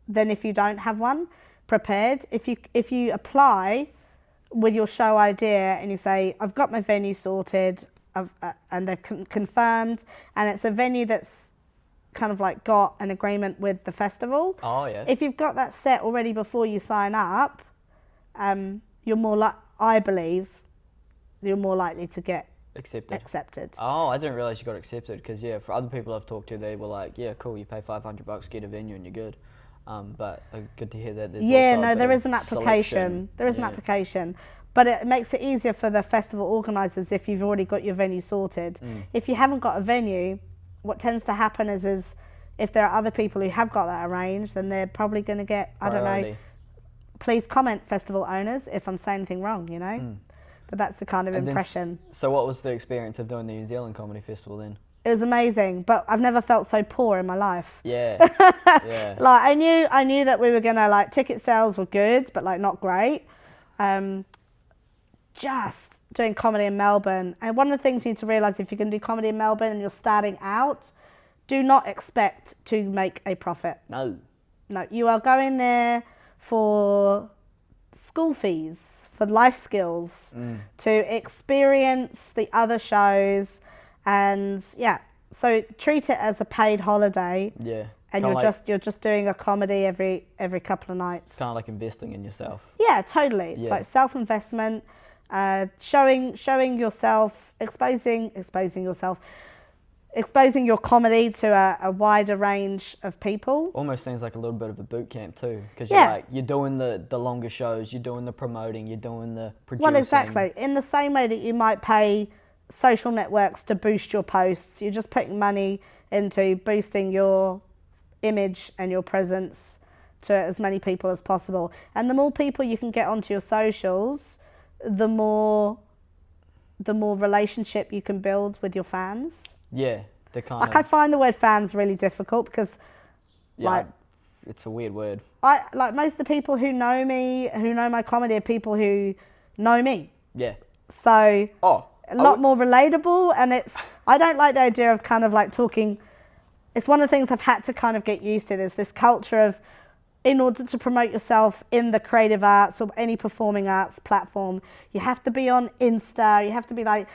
than if you don't have one prepared. If you apply with your show idea and you say, I've got my venue sorted, and they've confirmed, and it's a venue that's kind of like got an agreement with the festival. Oh, yeah. If you've got that set already before you sign up, you're more I believe you're more likely to get accepted. Oh, I didn't realize you got accepted because, yeah, for other people I've talked to, they were like, yeah, cool, you pay $500, get a venue and you're good. But good to hear that there's Yeah, also a no, bit there of is an application. selection. There is an Yeah. application. But it makes it easier for the festival organisers if you've already got your venue sorted. If you haven't got a venue, what tends to happen is if there are other people who have got that arranged, then they're probably going to get, I don't know, Priority. please comment, festival owners, if I'm saying anything wrong, you know? But that's the kind of And then impression. So what was the experience of doing the New Zealand Comedy Festival then? It was amazing, but I've never felt so poor in my life. Yeah. Yeah. Like I knew that we were gonna like ticket sales were good, but like not great. Just doing comedy in Melbourne, and one of the things you need to realise if you're gonna do comedy in Melbourne and you're starting out, do not expect to make a profit. No. No, you are going there for school fees, for life skills, to experience the other shows, and yeah, so treat it as a paid holiday. Yeah. And you're just doing a comedy every couple of nights. Kind of like investing in yourself. Yeah, totally. It's Yeah. like self-investment, showing yourself, exposing your comedy to a wider range of people. Almost seems like a little bit of a boot camp too, because Yeah. you're doing the longer shows, you're doing the promoting, you're doing the producing. Well, exactly. In the same way that you might pay social networks to boost your posts, you're just putting money into boosting your image and your presence to as many people as possible. And the more people you can get onto your socials, the more relationship you can build with your fans. Yeah, the kind Like of. I find the word fans really difficult because like it's a weird word. I like most of the people who know me, who know my comedy, are people who know me. Yeah. So Oh. a lot more relatable, and I don't like the idea of kind of like talking. It's one of the things I've had to kind of get used to. There's this culture of, in order to promote yourself in the creative arts or any performing arts platform, you have to be on Insta, you have to be like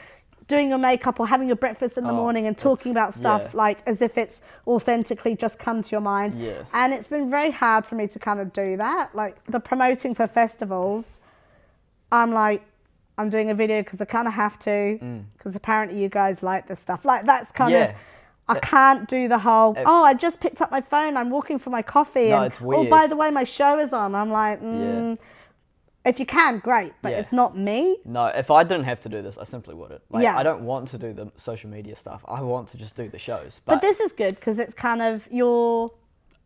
doing your makeup or having your breakfast in the morning and talking about stuff like as if it's authentically just come to your mind. Yeah. And it's been very hard for me to kind of do that. Like the promoting for festivals, I'm like, I'm doing a video because I kind of have to, because apparently you guys like this stuff. Like that's kind of, I can't do the whole, I just picked up my phone, I'm walking for my coffee. No, and it's weird. oh, by the way, my show is on. I'm like, if you can, great, but it's not me. No, if I didn't have to do this, I simply wouldn't. Like, Yeah. I don't want to do the social media stuff. I want to just do the shows. But this is good because it's kind of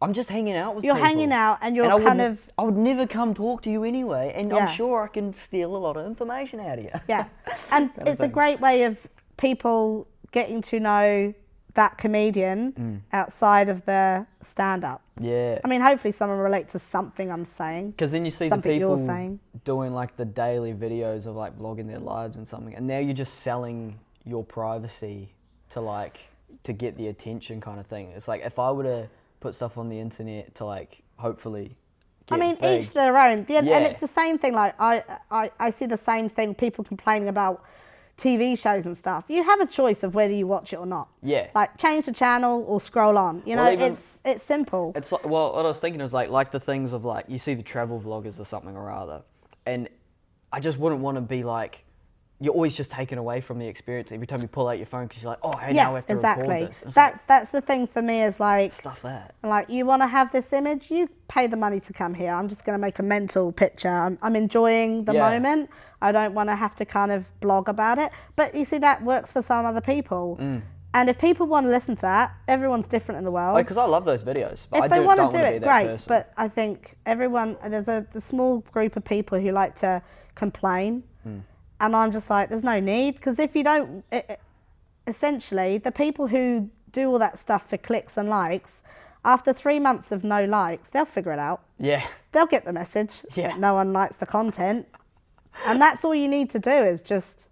I'm just hanging out with you're people. hanging out and you're I kind wouldn't- of, I would never come talk to you anyway, and Yeah. I'm sure I can steal a lot of information out of you. yeah. And Kind of it's a thing. great way of people getting to know that comedian outside of the stand-up. Yeah. I mean, hopefully someone relates to something I'm saying. Because then you see Something the you're people saying. doing like the daily videos of like vlogging their lives and something, and now you're just selling your privacy to get the attention kind of thing. It's like if I were to put stuff on the internet to like hopefully get I mean, big, each their own. And Yeah. it's the same thing. Like I see the same thing. People complaining about TV shows and stuff. You have a choice of whether you watch it or not. Yeah. Like change the channel or scroll on. You know, Well, even- it's simple. It's like, well, what I was thinking was like the things of like you see the travel vloggers or something or other, and I just wouldn't want to be like you're always just taken away from the experience every time you pull out your phone because you're like, oh, hey, now I have to exactly. record this. It's That's the thing for me is like stuff that. like you want to have this image, you pay the money to come here. I'm just going to make a mental picture. I'm enjoying the Yeah. moment. I don't want to have to kind of blog about it. But you see, that works for some other people. And if people want to listen to that, everyone's different in the world. Because I love those videos. But If I they don't want want to do be it, that great. person. But I think there's a small group of people who like to complain. And I'm just like, there's no need. Because if you don't, essentially, the people who do all that stuff for clicks and likes, after 3 months of no likes, they'll figure it out. Yeah. They'll get the message Yeah. that no one likes the content. And that's all you need to do is just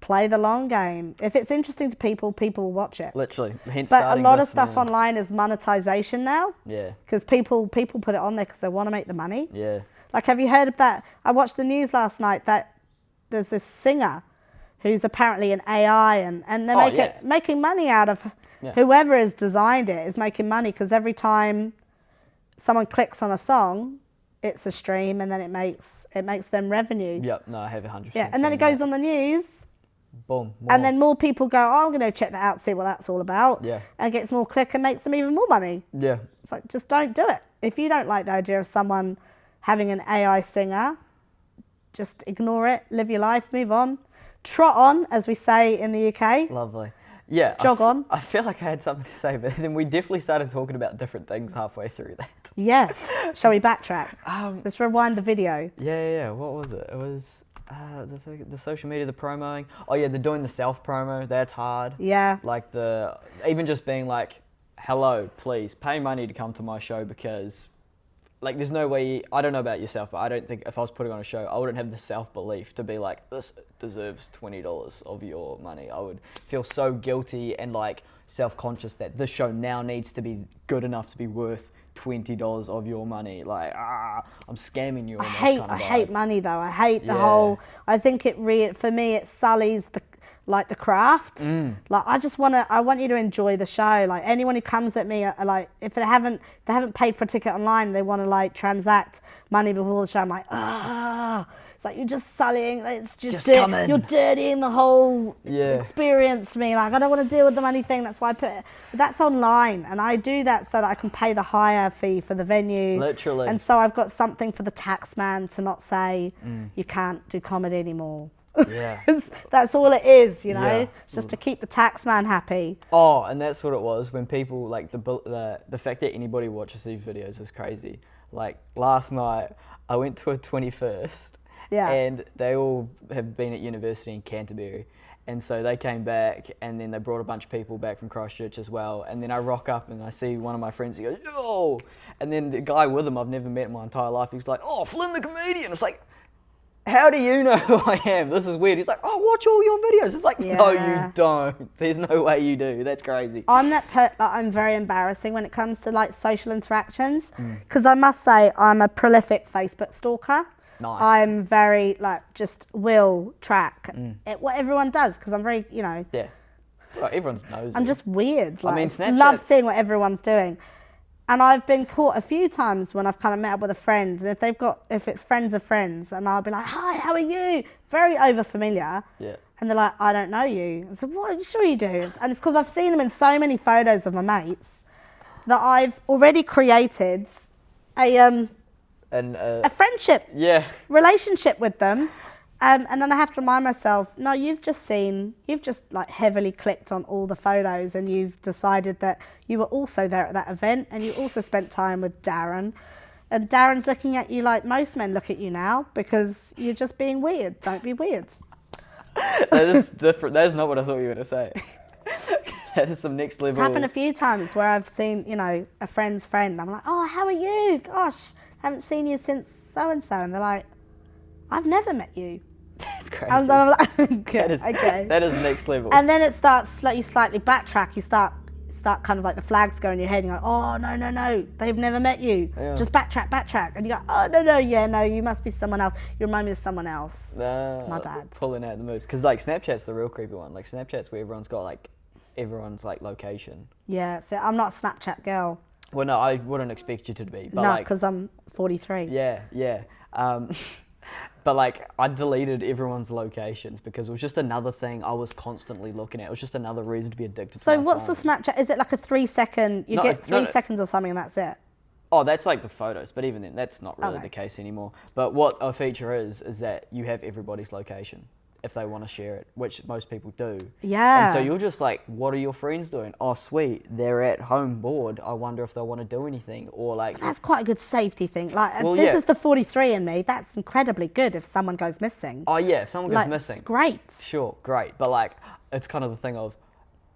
play the long game. If it's interesting to people, people will watch it. Literally. Hence But a starting lot of this stuff now. online is monetization now. Yeah. Because people put it on there because they want to make the money. Yeah. Like, have you heard of that? I watched the news last night that there's this singer who's apparently an AI and they're making money out of whoever has designed it is making money because every time someone clicks on a song, it's a stream and then it makes them revenue. Yep. No, I have 100%. Yeah, and then it goes on the news. Boom. And then more people go, oh, I'm going to check that out, see what that's all about. Yeah. And it gets more click and makes them even more money. Yeah. It's like, just don't do it. If you don't like the idea of someone having an AI singer, just ignore it, live your life, move on. Trot on, as we say in the UK. Lovely. Yeah. Jog on. I feel like I had something to say, but then we definitely started talking about different things halfway through that. Yes. Shall we backtrack? Let's rewind the video. Yeah. What was it? It was the social media, the promoing. Oh yeah, they're doing the self promo. That's hard. Yeah. Like even just being like, hello, please pay money to come to my show because, like, there's no way. I don't know about yourself, but I don't think if I was putting on a show, I wouldn't have the self belief to be like, this deserves $20 of your money. I would feel so guilty and like self conscious that this show now needs to be good enough to be worth $20 of your money. Like, I'm scamming you. I hate money though. I hate the whole. I think for me it sullies the craft. Like I want you to enjoy the show. Like anyone who comes at me, like if they haven't paid for a ticket online, they want to like transact money before the show. I'm like, it's like you're just sullying. It's just come in. You're dirtying the whole experience for me. Like I don't want to deal with the money thing. That's why I put it. But that's online, and I do that so that I can pay the higher fee for the venue. Literally. And so I've got something for the tax man to not say you can't do comedy anymore. Yeah. That's all it is, you know. Yeah. It's just to keep the tax man happy. Oh, and that's what it was when people like the fact that anybody watches these videos is crazy. Like last night, I went to a 21st, and they all have been at university in Canterbury, and so they came back, and then they brought a bunch of people back from Christchurch as well, and then I rock up and I see one of my friends. He goes, "Yo!" And then the guy with him, I've never met in my entire life. He's like, "Oh, Flynn the comedian." It's like, how do you know who I am? This is weird. He's like, oh, watch all your videos. It's like, no, you don't. There's no way you do. That's crazy. I'm very embarrassing when it comes to like social interactions because I must say I'm a prolific Facebook stalker. Nice. I'm very just will track what everyone does because I'm very, Yeah. Well, everyone's knows. I'm just weird. I mean, I love seeing what everyone's doing. And I've been caught a few times when I've kind of met up with a friend, and if it's friends of friends, and I'll be like, "Hi, how are you?" Very over familiar. Yeah. And they're like, "I don't know you." I said, "What? Are you sure you do?" And it's because I've seen them in so many photos of my mates that I've already created a friendship, relationship with them. And then I have to remind myself, no, you've just like heavily clicked on all the photos and you've decided that you were also there at that event and you also spent time with Darren. And Darren's looking at you like most men look at you now because you're just being weird. Don't be weird. That is different. That is not what I thought you were going to say. That is some next level. It's happened a few times where I've seen, a friend's friend. I'm like, oh, how are you? Gosh, haven't seen you since so-and-so. And they're like, I've never met you. crazy. And then I'm like, okay, That is, okay. that is next level. And then it starts, like, you slightly backtrack. You start kind of like the flags go in your head. And you're like, oh, no, they've never met you. Yeah. Just backtrack. And you go, oh, no, you must be someone else. You remind me of someone else. My bad. Pulling out the moves. Because, like, Snapchat's the real creepy one. Like, Snapchat's where everyone's got, like, everyone's, like, location. Yeah, so I'm not a Snapchat girl. Well, no, I wouldn't expect you to be. But No, like, because I'm 43. Yeah. But like, I deleted everyone's locations because it was just another thing I was constantly looking at. It was just another reason to be addicted to So my what's phone. the Snapchat? Is it like a 3 second? You No, get 3 no. seconds or something and that's it? Oh, that's like the photos, but even then, that's not really Okay. the case anymore. But what a feature is that you have everybody's location if they want to share it, which most people do. Yeah. And so you're just like, what are your friends doing? Oh, sweet, they're at home bored. I wonder if they want to do anything, or like. That's quite a good safety thing. Like, Well, this yeah. is the 43 in me. That's incredibly good if someone goes missing. Oh yeah, if someone goes Like, missing. it's great. Sure, great. But like, it's kind of the thing of,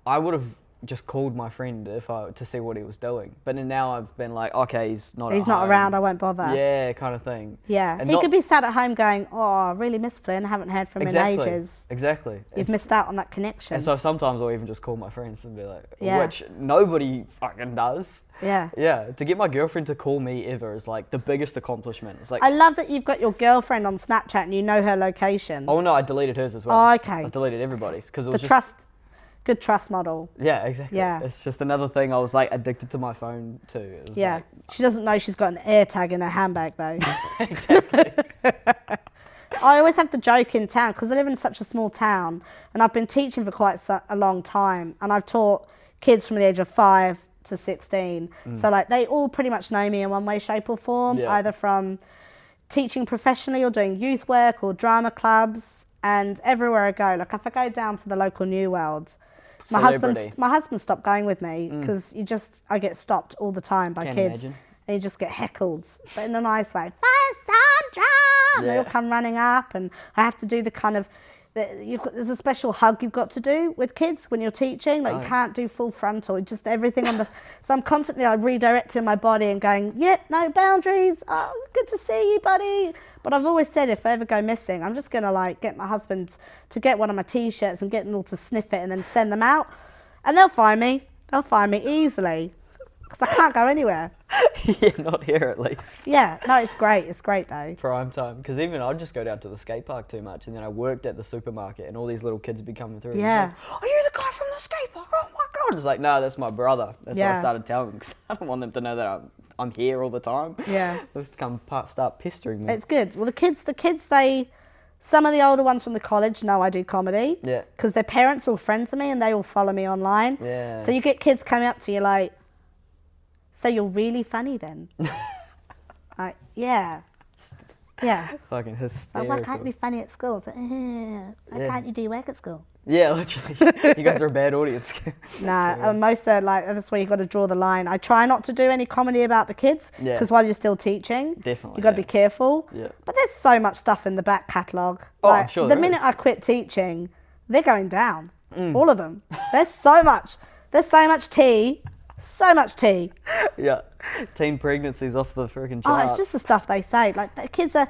I would have just called my friend to see what he was doing. But then now I've been like, okay, he's not home. Around, I won't bother. Yeah, kind of thing. Yeah. And He not- could be sat at home going, oh, I really miss Flynn. I haven't heard from him in ages. Exactly. You've missed out on that connection. And so sometimes I'll even just call my friends and be like, Yeah. which nobody fucking does. Yeah. Yeah, to get my girlfriend to call me ever is like the biggest accomplishment. It's like, I love that you've got your girlfriend on Snapchat and you know her location. oh no, I deleted hers as well. Oh, okay. I deleted everybody's because it The was just, trust, good trust model. yeah, exactly. Yeah. It's just another thing I was like addicted to my phone too. It was Yeah. like, She doesn't know she's got an AirTag in her handbag though. exactly. I always have the joke in town because I live in such a small town and I've been teaching for quite a long time and I've taught kids from the age of 5 to 16. So like they all pretty much know me in one way, shape or form, Yeah. either from teaching professionally or doing youth work or drama clubs, and everywhere I go, like if I go down to the local New World, my Celebrity. husband stopped going with me because I get stopped all the time by Can kids imagine. and you just get heckled, but in a nice way. Fire Sandra! And they all Yeah. come running up and I have to do the kind of, there's a special hug you've got to do with kids when you're teaching. Like you can't do full frontal, just everything on the. So I'm constantly like redirecting my body and going, yeah, no boundaries. Oh, good to see you, buddy. But I've always said if I ever go missing, I'm just gonna like get my husband to get one of my t-shirts and get them all to sniff it and then send them out, and they'll find me. They'll find me easily because I can't go anywhere. Yeah, not here at least. Yeah, no, it's great. It's great though. Prime time, because even I'd just go down to the skate park too much, and then I worked at the supermarket, and all these little kids would be coming through. Yeah. And it's like, are you the guy from the skate park? Oh my god! It's like, no, that's my brother. That's what Yeah. I started telling them because I don't want them to know that I'm here all the time. Yeah. They'll just start pestering me. It's good. Well, the kids, some of the older ones from the college know I do comedy. Yeah. Because their parents are all friends of me and they all follow me online. Yeah. So you get kids coming up to you like, so you're really funny then? Like, yeah. Yeah. Fucking Like, hysterical. why can't you be funny at school? It's like, why Yeah. can't you do work at school? Yeah, literally. You guys are a bad audience. No, most are like, that's where you got to draw the line. I try not to do any comedy about the kids Yeah. because while you're still teaching, Definitely, you got to yeah. be careful. Yeah. But there's so much stuff in the back catalogue. Oh, like, I'm sure the there minute is. I quit teaching, they're going down. All of them. There's so much. There's so much tea. So much tea. Yeah. Teen pregnancies off the freaking Oh, charts. it's just the stuff they say. Like the kids are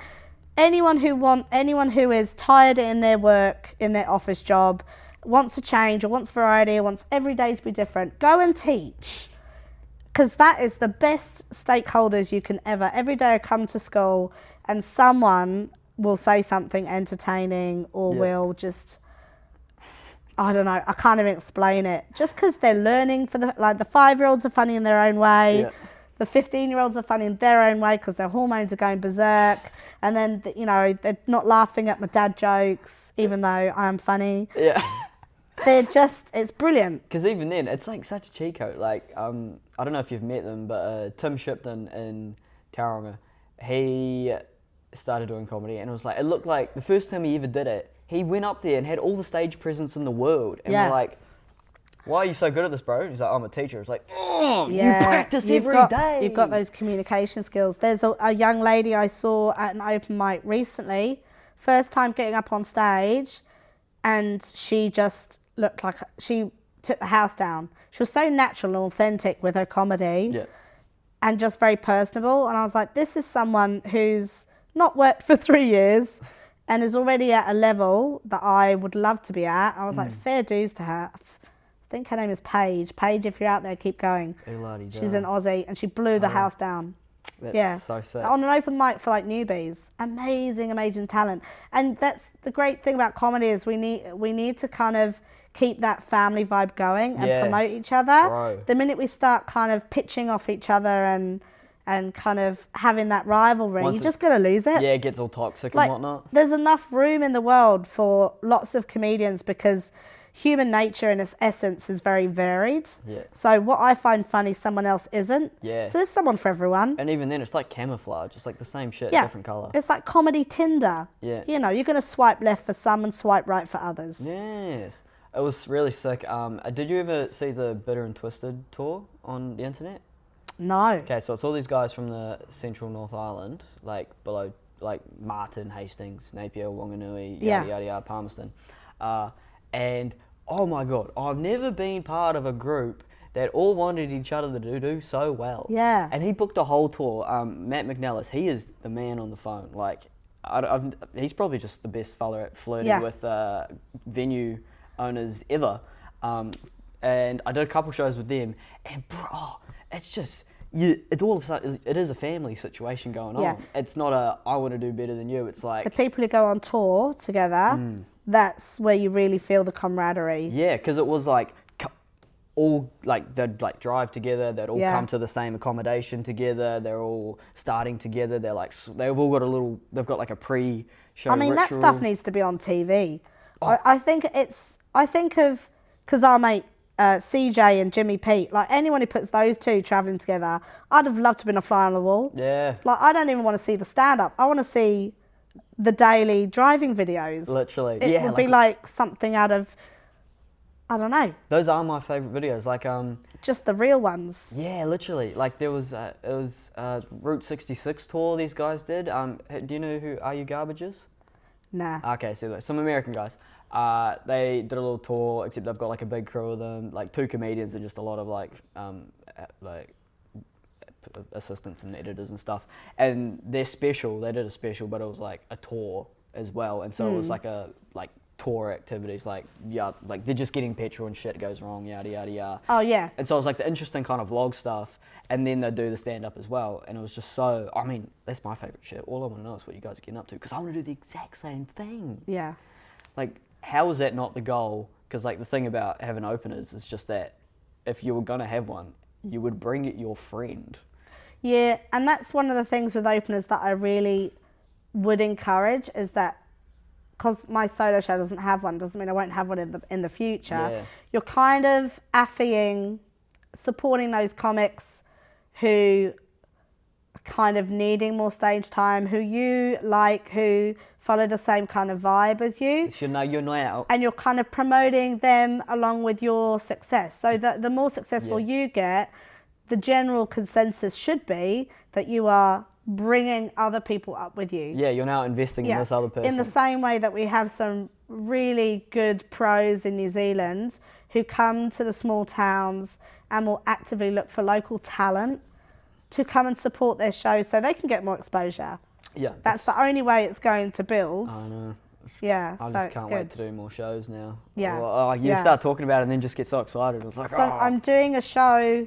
anyone who is tired in their work, in their office job, wants a change or wants variety or wants every day to be different, go and teach. Because that is the best stakeholders you can ever. Every day I come to school and someone will say something entertaining or Yeah. will just, I don't know, I can't even explain it. Just because they're learning the 5-year-olds are funny in their own way. Yeah. The 15-year-olds are funny in their own way because their hormones are going berserk. And then, they're not laughing at my dad jokes, even though I am funny. Yeah. They're just, it's brilliant. Because even then, it's like such a cheat code. Like, I don't know if you've met them, but Tim Shipton in Tauranga, he started doing comedy, and it looked like the first time he ever did it, he went up there and had all the stage presence in the world, and Yeah. we're like, why are you so good at this, bro? He's like, I'm a teacher. It's like, oh, Yeah, you practice you've every got, day. You've got those communication skills. There's a young lady I saw at an open mic recently, first time getting up on stage, and she just looked like she took the house down. She was so natural and authentic with her comedy. Yeah. And just very personable. And I was like, this is someone who's not worked for 3 years, and is already at a level that I would love to be at. I was like, fair dues to her. I think her name is Paige. Paige, if you're out there, keep going. She's an Aussie, and she blew the house down. That's so sick. On an open mic for like newbies. Amazing talent. And that's the great thing about comedy is we need to kind of keep that family vibe going and promote each other. Bro. The minute we start kind of pitching off each other and kind of having that rivalry, you're just going to lose it. Yeah, it gets all toxic Like, and whatnot. there's enough room in the world for lots of comedians because human nature in its essence is very varied. Yeah. So what I find funny, someone else isn't. Yeah. So there's someone for everyone. And even then, it's like camouflage. It's like the same shit, Yeah. different colour. It's like comedy Tinder. Yeah. You know, you're going to swipe left for some and swipe right for others. Yes. It was really sick. Did you ever see the Bitter and Twisted tour on the internet? No. Okay, so it's all these guys from the central North Island, like below, like Martin, Hastings, Napier, Wanganui, yada yada yada, Palmerston. And oh my god, I've never been part of a group that all wanted each other to do so well. Yeah. And he booked a whole tour. Matt McNellis, he is the man on the phone. Like, he's probably just the best fella at flirting with venue owners ever. And I did a couple shows with them, and bro, it's just, it's all of a sudden, it is a family situation going on. It's not I want to do better than you. It's like the people who go on tour together, that's where you really feel the camaraderie. Yeah, because it was like all like they'd like drive together, they'd all come to the same accommodation together, they're all starting together, they've all got they've got like a pre-show I mean, ritual. that stuff needs to be on TV. I think of, because our mate CJ and Jimmy Pete, like anyone who puts those two travelling together, I'd have loved to have been a fly on the wall. Yeah. Like, I don't even want to see the stand-up. I want to see the daily driving videos. Literally. It would be like something out of, I don't know. Those are my favourite videos. Like just the real ones. Yeah, literally. Like there was it was Route 66 tour these guys did. Do you know who Are You Garbage is? Nah. Okay, so some American guys. They did a little tour, except they've got like a big crew of them, like 2 comedians and just a lot of like assistants and editors and stuff. And their special, they did a special, but it was like a tour as well. And so it was like tour activities, like they're just getting petrol and shit goes wrong, yada yada yada. Oh yeah. And so it was like the interesting kind of vlog stuff. And then they'd do the stand-up as well. And it was just so, I mean, that's my favourite shit. All I want to know is what you guys are getting up to. Because I want to do the exact same thing. Yeah. Like, how is that not the goal? Because, like, the thing about having openers is just that if you were going to have one, you would bring it your friend. Yeah, and that's one of the things with openers that I really would encourage is that, because my solo show doesn't have one, doesn't mean I won't have one in the future. Yeah. You're kind of supporting those comics who are kind of needing more stage time, who you like, who follow the same kind of vibe as you. You know you're now. And you're kind of promoting them along with your success. So the more successful you get, the general consensus should be that you are bringing other people up with you. Yeah, you're now investing in this other person. In the same way that we have some really good pros in New Zealand who come to the small towns and will actively look for local talent to come and support their shows so they can get more exposure. Yeah. That's the only way it's going to build. I know. Yeah, I so just it's can't good. wait to do more shows now. Yeah. Well, you start talking about it and then just get so excited. It's like, So I'm doing a show.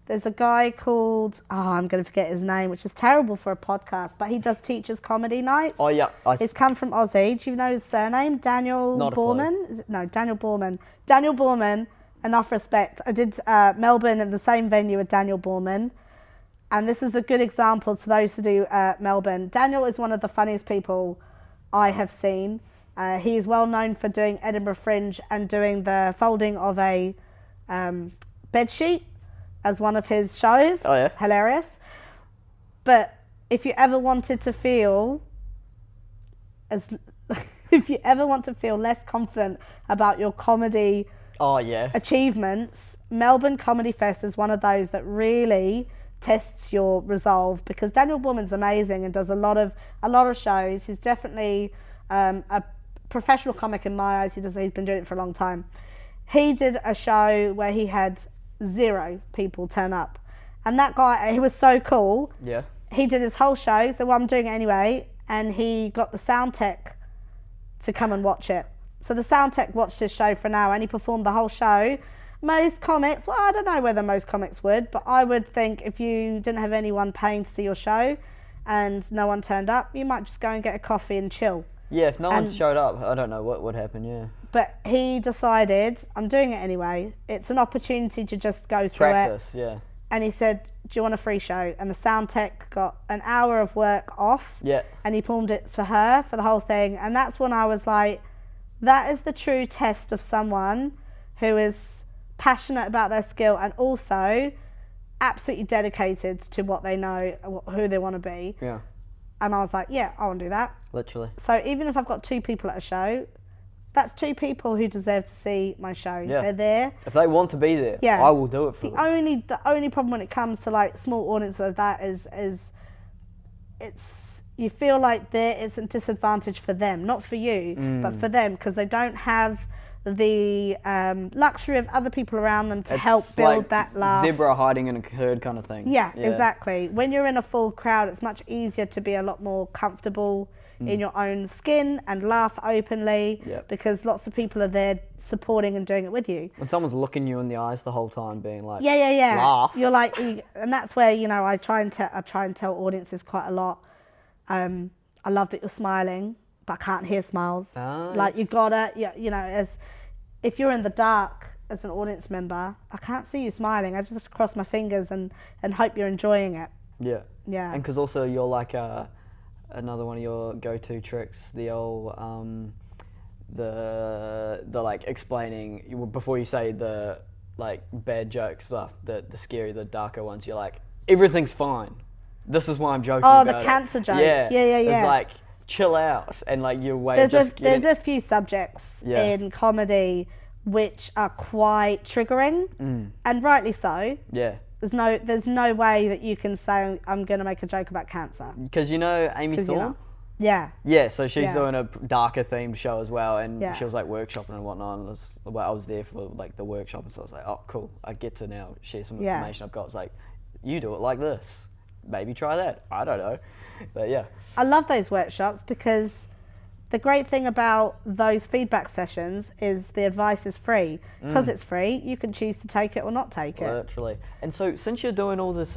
There's a guy called, I'm going to forget his name, which is terrible for a podcast, but he does teachers comedy nights. Oh, yeah. He's come from Aussie. Do you know his surname? Daniel Borman? No, Daniel Borman. Daniel Borman, enough respect. I did Melbourne in the same venue with Daniel Borman. And this is a good example to those who do Melbourne. Daniel is one of the funniest people I have seen. He is well known for doing Edinburgh Fringe and doing the folding of a bedsheet as one of his shows. Oh, yeah. Hilarious. But if you ever wanted to feel less confident about your comedy achievements, Melbourne Comedy Fest is one of those that really tests your resolve, because Daniel Borman's amazing and does a lot of shows. He's definitely a professional comic in my eyes. He's been doing it for a long time. He did a show where he had 0 people turn up, and that guy, he was so cool. Yeah. He did his whole show, so I'm doing it anyway, and he got the sound tech to come and watch it. So the sound tech watched his show for an hour and he performed the whole show. Most comics, well, I don't know whether most comics would, but I would think if you didn't have anyone paying to see your show and no one turned up, you might just go and get a coffee and chill. Yeah, if no one showed up, I don't know what would happen, yeah. But he decided, I'm doing it anyway. It's an opportunity to just go through Practice, it. yeah. And he said, do you want a free show? And the sound tech got an hour of work off. Yeah. And he performed it for her, for the whole thing. And that's when I was like, that is the true test of someone who is passionate about their skill and also absolutely dedicated to what they know, who they want to be. Yeah. And I was like, yeah, I want to do that. Literally. So even if I've got 2 people at a show, that's 2 people who deserve to see my show. Yeah. They're there. If they want to be there, Yeah. I will do it for them. The only problem when it comes to like small audiences like that is it's you feel like there is a disadvantage for them, not for you, but for them because they don't have the luxury of other people around them to help build like that laugh. Zebra hiding in a herd kind of thing. Yeah, exactly. When you're in a full crowd, it's much easier to be a lot more comfortable in your own skin and laugh openly because lots of people are there supporting and doing it with you. When someone's looking you in the eyes the whole time, being like, Yeah. laugh. You're like, and that's where I try and tell audiences quite a lot. I love that you're smiling, but I can't hear smiles. Nice. Like you gotta, as if you're in the dark as an audience member, I can't see you smiling. I just have to cross my fingers and hope you're enjoying it. Yeah. Yeah. And because also you're like another one of your go-to tricks, the old the like explaining before you say the like bad jokes, the scary, the darker ones. You're like, everything's fine. This is why I'm joking about the cancer joke. Yeah. Yeah. It's like, chill out, and like your way There's of just there's a few subjects in comedy which are quite triggering, and rightly so. Yeah. There's no way that you can say I'm going to make a joke about cancer. Because Amy Thorne? Yeah. Yeah, so she's doing a darker themed show as well, and she was like workshopping and whatnot. And I was there for like the workshop, and so I was like, oh, cool, I get to now share some information I've got. It's like, you do it like this, maybe try that. I don't know, but yeah. I love those workshops because the great thing about those feedback sessions is the advice is free. Because it's free, you can choose to take it or not take it. Literally. And so since you're doing all this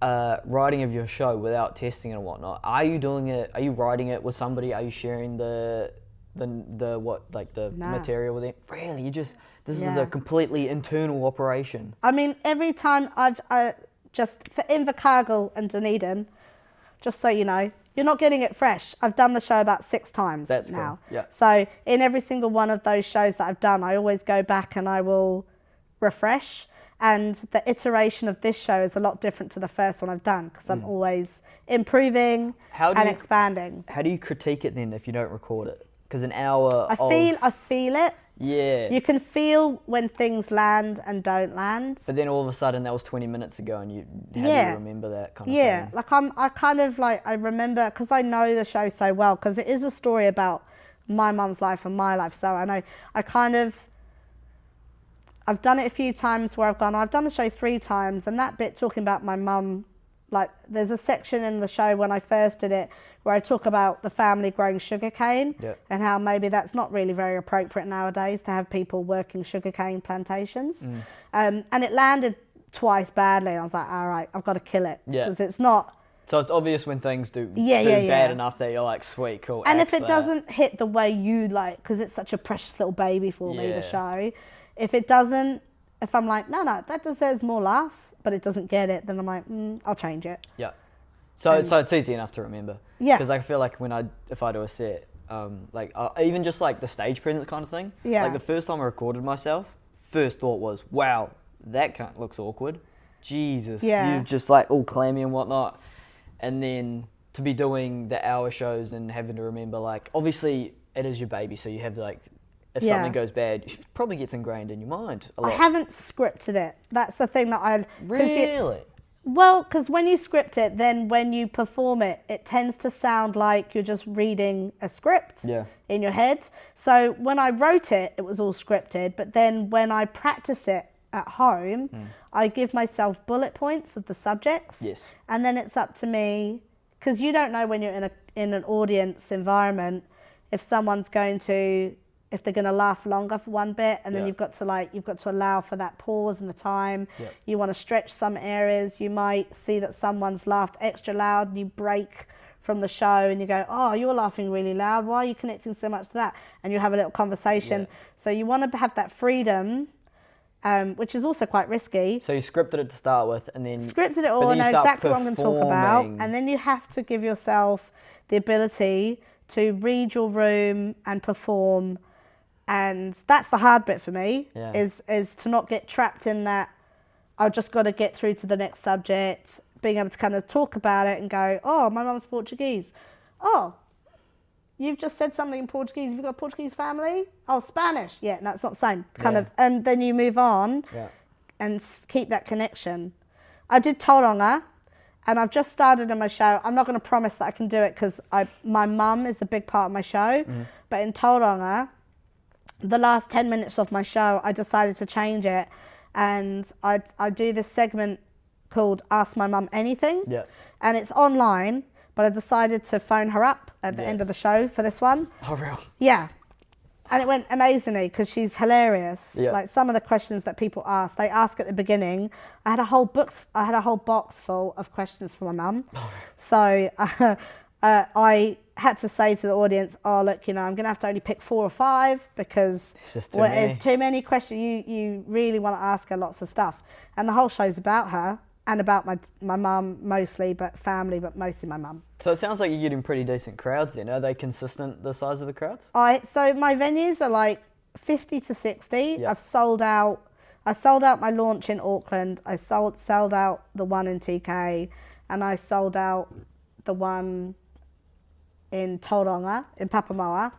writing of your show without testing and whatnot, are you writing it with somebody? Are you sharing the material with them? Really? This is a completely internal operation. I mean, every time just for Invercargill and Dunedin, just so you know, you're not getting it fresh. I've done the show about 6 times now. Cool. Yeah. So in every single one of those shows that I've done, I always go back and I will refresh. And the iteration of this show is a lot different to the first one I've done because I'm always improving and expanding. How do you critique it then if you don't record it? Because an hour I feel it. Yeah. You can feel when things land and don't land. But then all of a sudden that was 20 minutes ago, and how do you remember that kind of thing? Yeah, like I remember because I know the show so well because it is a story about my mum's life and my life. So I know I've done it a few times where I've done the show 3 times, and that bit talking about my mum, like there's a section in the show when I first did it where I talk about the family growing sugarcane and how maybe that's not really very appropriate nowadays to have people working sugarcane plantations. And it landed twice badly, and I was like, all right, I've got to kill it because it's not. So it's obvious when things do bad enough that you're like, sweet, cool. And if it doesn't hit the way you like, because it's such a precious little baby for me, the show. If I'm like, no, that deserves more laugh, but it doesn't get it, then I'm like, I'll change it. Yeah. So it's easy enough to remember. Yeah. Because I feel like if I do a set, even just like the stage presence kind of thing. Yeah. Like the first time I recorded myself, first thought was, wow, that cunt looks awkward. Jesus. Yeah. You're just like all clammy and whatnot. And then to be doing the hour shows and having to remember, like, obviously it is your baby, so you have like, if something goes bad, it probably gets ingrained in your mind a lot. I haven't scripted it. That's the thing that I... Really? Because when you script it, then when you perform it, it tends to sound like you're just reading a script in your head. So when I wrote it, it was all scripted. But then when I practice it at home, I give myself bullet points of the subjects. Yes. And then it's up to me, because you don't know when you're in an audience environment if someone's going to, if they're going to laugh longer for one bit, and then you've got to allow for that pause and the time. You want to stretch some areas. You might see that someone's laughed extra loud and you break from the show and you go, oh, you're laughing really loud. Why are you connecting so much to that? And you have a little conversation. So you want to have that freedom, which is also quite risky. So you scripted it to start with, and then scripted it all, know exactly what I'm going to talk about, and then you have to give yourself the ability to read your room and perform. And that's the hard bit for me, is to not get trapped in that. I've just got to get through to the next subject, being able to kind of talk about it and go, oh, my mum's Portuguese. Oh, you've just said something in Portuguese. Have you got a Portuguese family? Oh, Spanish. Yeah, no, it's not the same. Kind of, and then you move on and keep that connection. I did Tauranga, and I've just started in my show. I'm not going to promise that I can do it because my mum is a big part of my show. But in Tauranga, the last 10 minutes of my show, I decided to change it. And I do this segment called Ask My Mum Anything. And it's online, but I decided to phone her up at the end of the show for this one. Oh, real? Yeah. And it went amazingly because she's hilarious. Like some of the questions that people ask, they ask at the beginning. I had a whole box full of questions for my mum. So I had to say to the audience, oh, look, I'm going to have to only pick 4 or 5 because it's too many questions. You really want to ask her lots of stuff. And the whole show's about her and about my mum mostly, but family, but mostly my mum. So it sounds like you're getting pretty decent crowds then. Are they consistent, the size of the crowds? So my venues are like 50 to 60. I sold out my launch in Auckland. I sold out the one in TK, and I sold out the one in Tauranga, in Papamoa.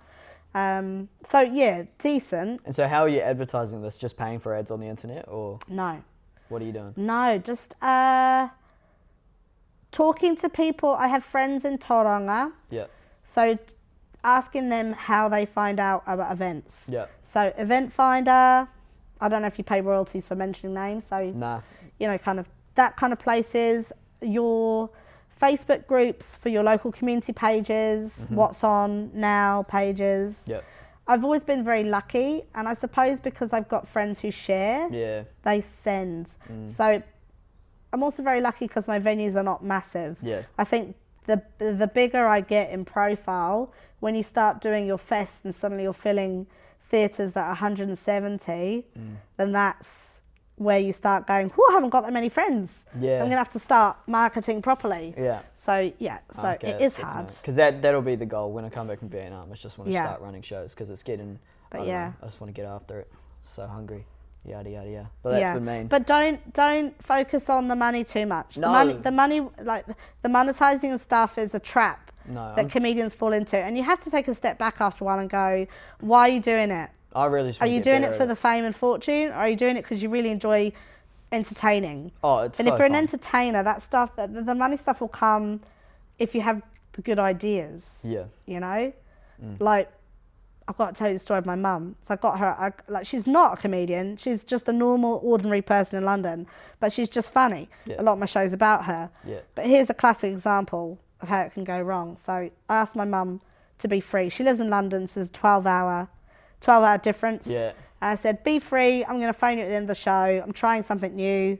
So yeah, decent. And so how are you advertising this? Just paying for ads on the internet, or? No. What are you doing? No, just talking to people. I have friends in Tauranga. So asking them how they find out about events. So Event Finder, I don't know if you pay royalties for mentioning names. So, nah. Kind of that kind of places. Your Facebook groups for your local community pages, What's On Now pages. I've always been very lucky, and I suppose because I've got friends who share, they send. So I'm also very lucky because my venues are not massive. I think the bigger I get in profile, when you start doing your fest and suddenly you're filling theatres that are 170, then that's where you start going, I haven't got that many friends. I'm going to have to start marketing properly. So, it is hard. Because that'll be the goal when I come back from Vietnam. I just want to start running shows because it's getting, I just want to get after it. So hungry. Yada, yada, yada. But that's been mean. But don't focus on the money too much. The money, like the monetizing and stuff is a trap that comedians fall into. And you have to take a step back after a while and go, why are you doing it? Are you doing it for the fame and fortune, or are you doing it because you really enjoy entertaining? It's and so if you're fun. an entertainer, that stuff, the money stuff will come if you have good ideas. Like I've got to tell you the story of my mum. So I got her, she's not a comedian. She's just a normal, ordinary person in London, but she's just funny. A lot of my show's about her. But here's a classic example of how it can go wrong. So I asked my mum to be free. She lives in London, so there's a 12-hour difference. And I said, be free. I'm going to phone you at the end of the show. I'm trying something new.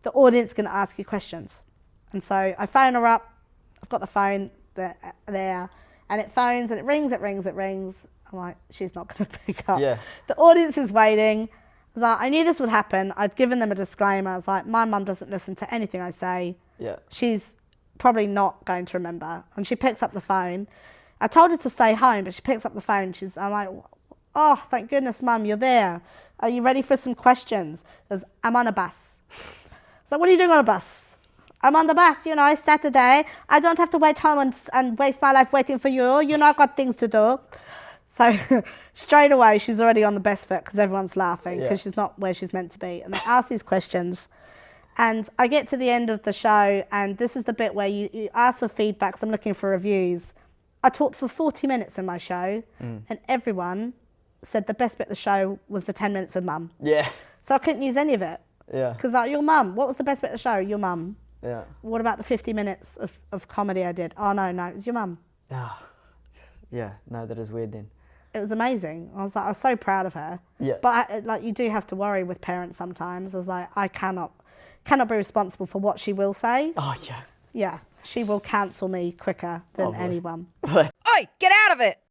The audience is going to ask you questions. And so I phone her up. I've got the phone there, and it phones and it rings. I'm like, she's not going to pick up. The audience is waiting. I was like, I knew this would happen. I'd given them a disclaimer. I was like, my mum doesn't listen to anything I say. She's probably not going to remember. And she picks up the phone. I told her to stay home, but she picks up the phone. I'm like, oh, thank goodness, Mum, you're there. Are you ready for some questions? She goes, I'm on a bus. So what are you doing on a bus? I'm on the bus, it's Saturday. I don't have to wait home and waste my life waiting for you. I've got things to do. So straight away, she's already on the best foot because everyone's laughing because she's not where she's meant to be. And they ask these questions. And I get to the end of the show, and this is the bit where you ask for feedback because I'm looking for reviews. I talked for 40 minutes in my show, and everyone said the best bit of the show was the 10 minutes with Mum. So I couldn't use any of it. Because your mum, what was the best bit of the show? Your mum. What about the 50 minutes of comedy I did? Oh, no, it was your mum. Yeah, no, that is weird then. It was amazing. I was so proud of her. Yeah. But like, you do have to worry with parents sometimes. I was like, I cannot be responsible for what she will say. Oh, yeah. Yeah, she will cancel me quicker than anyone. Oi, get out of it!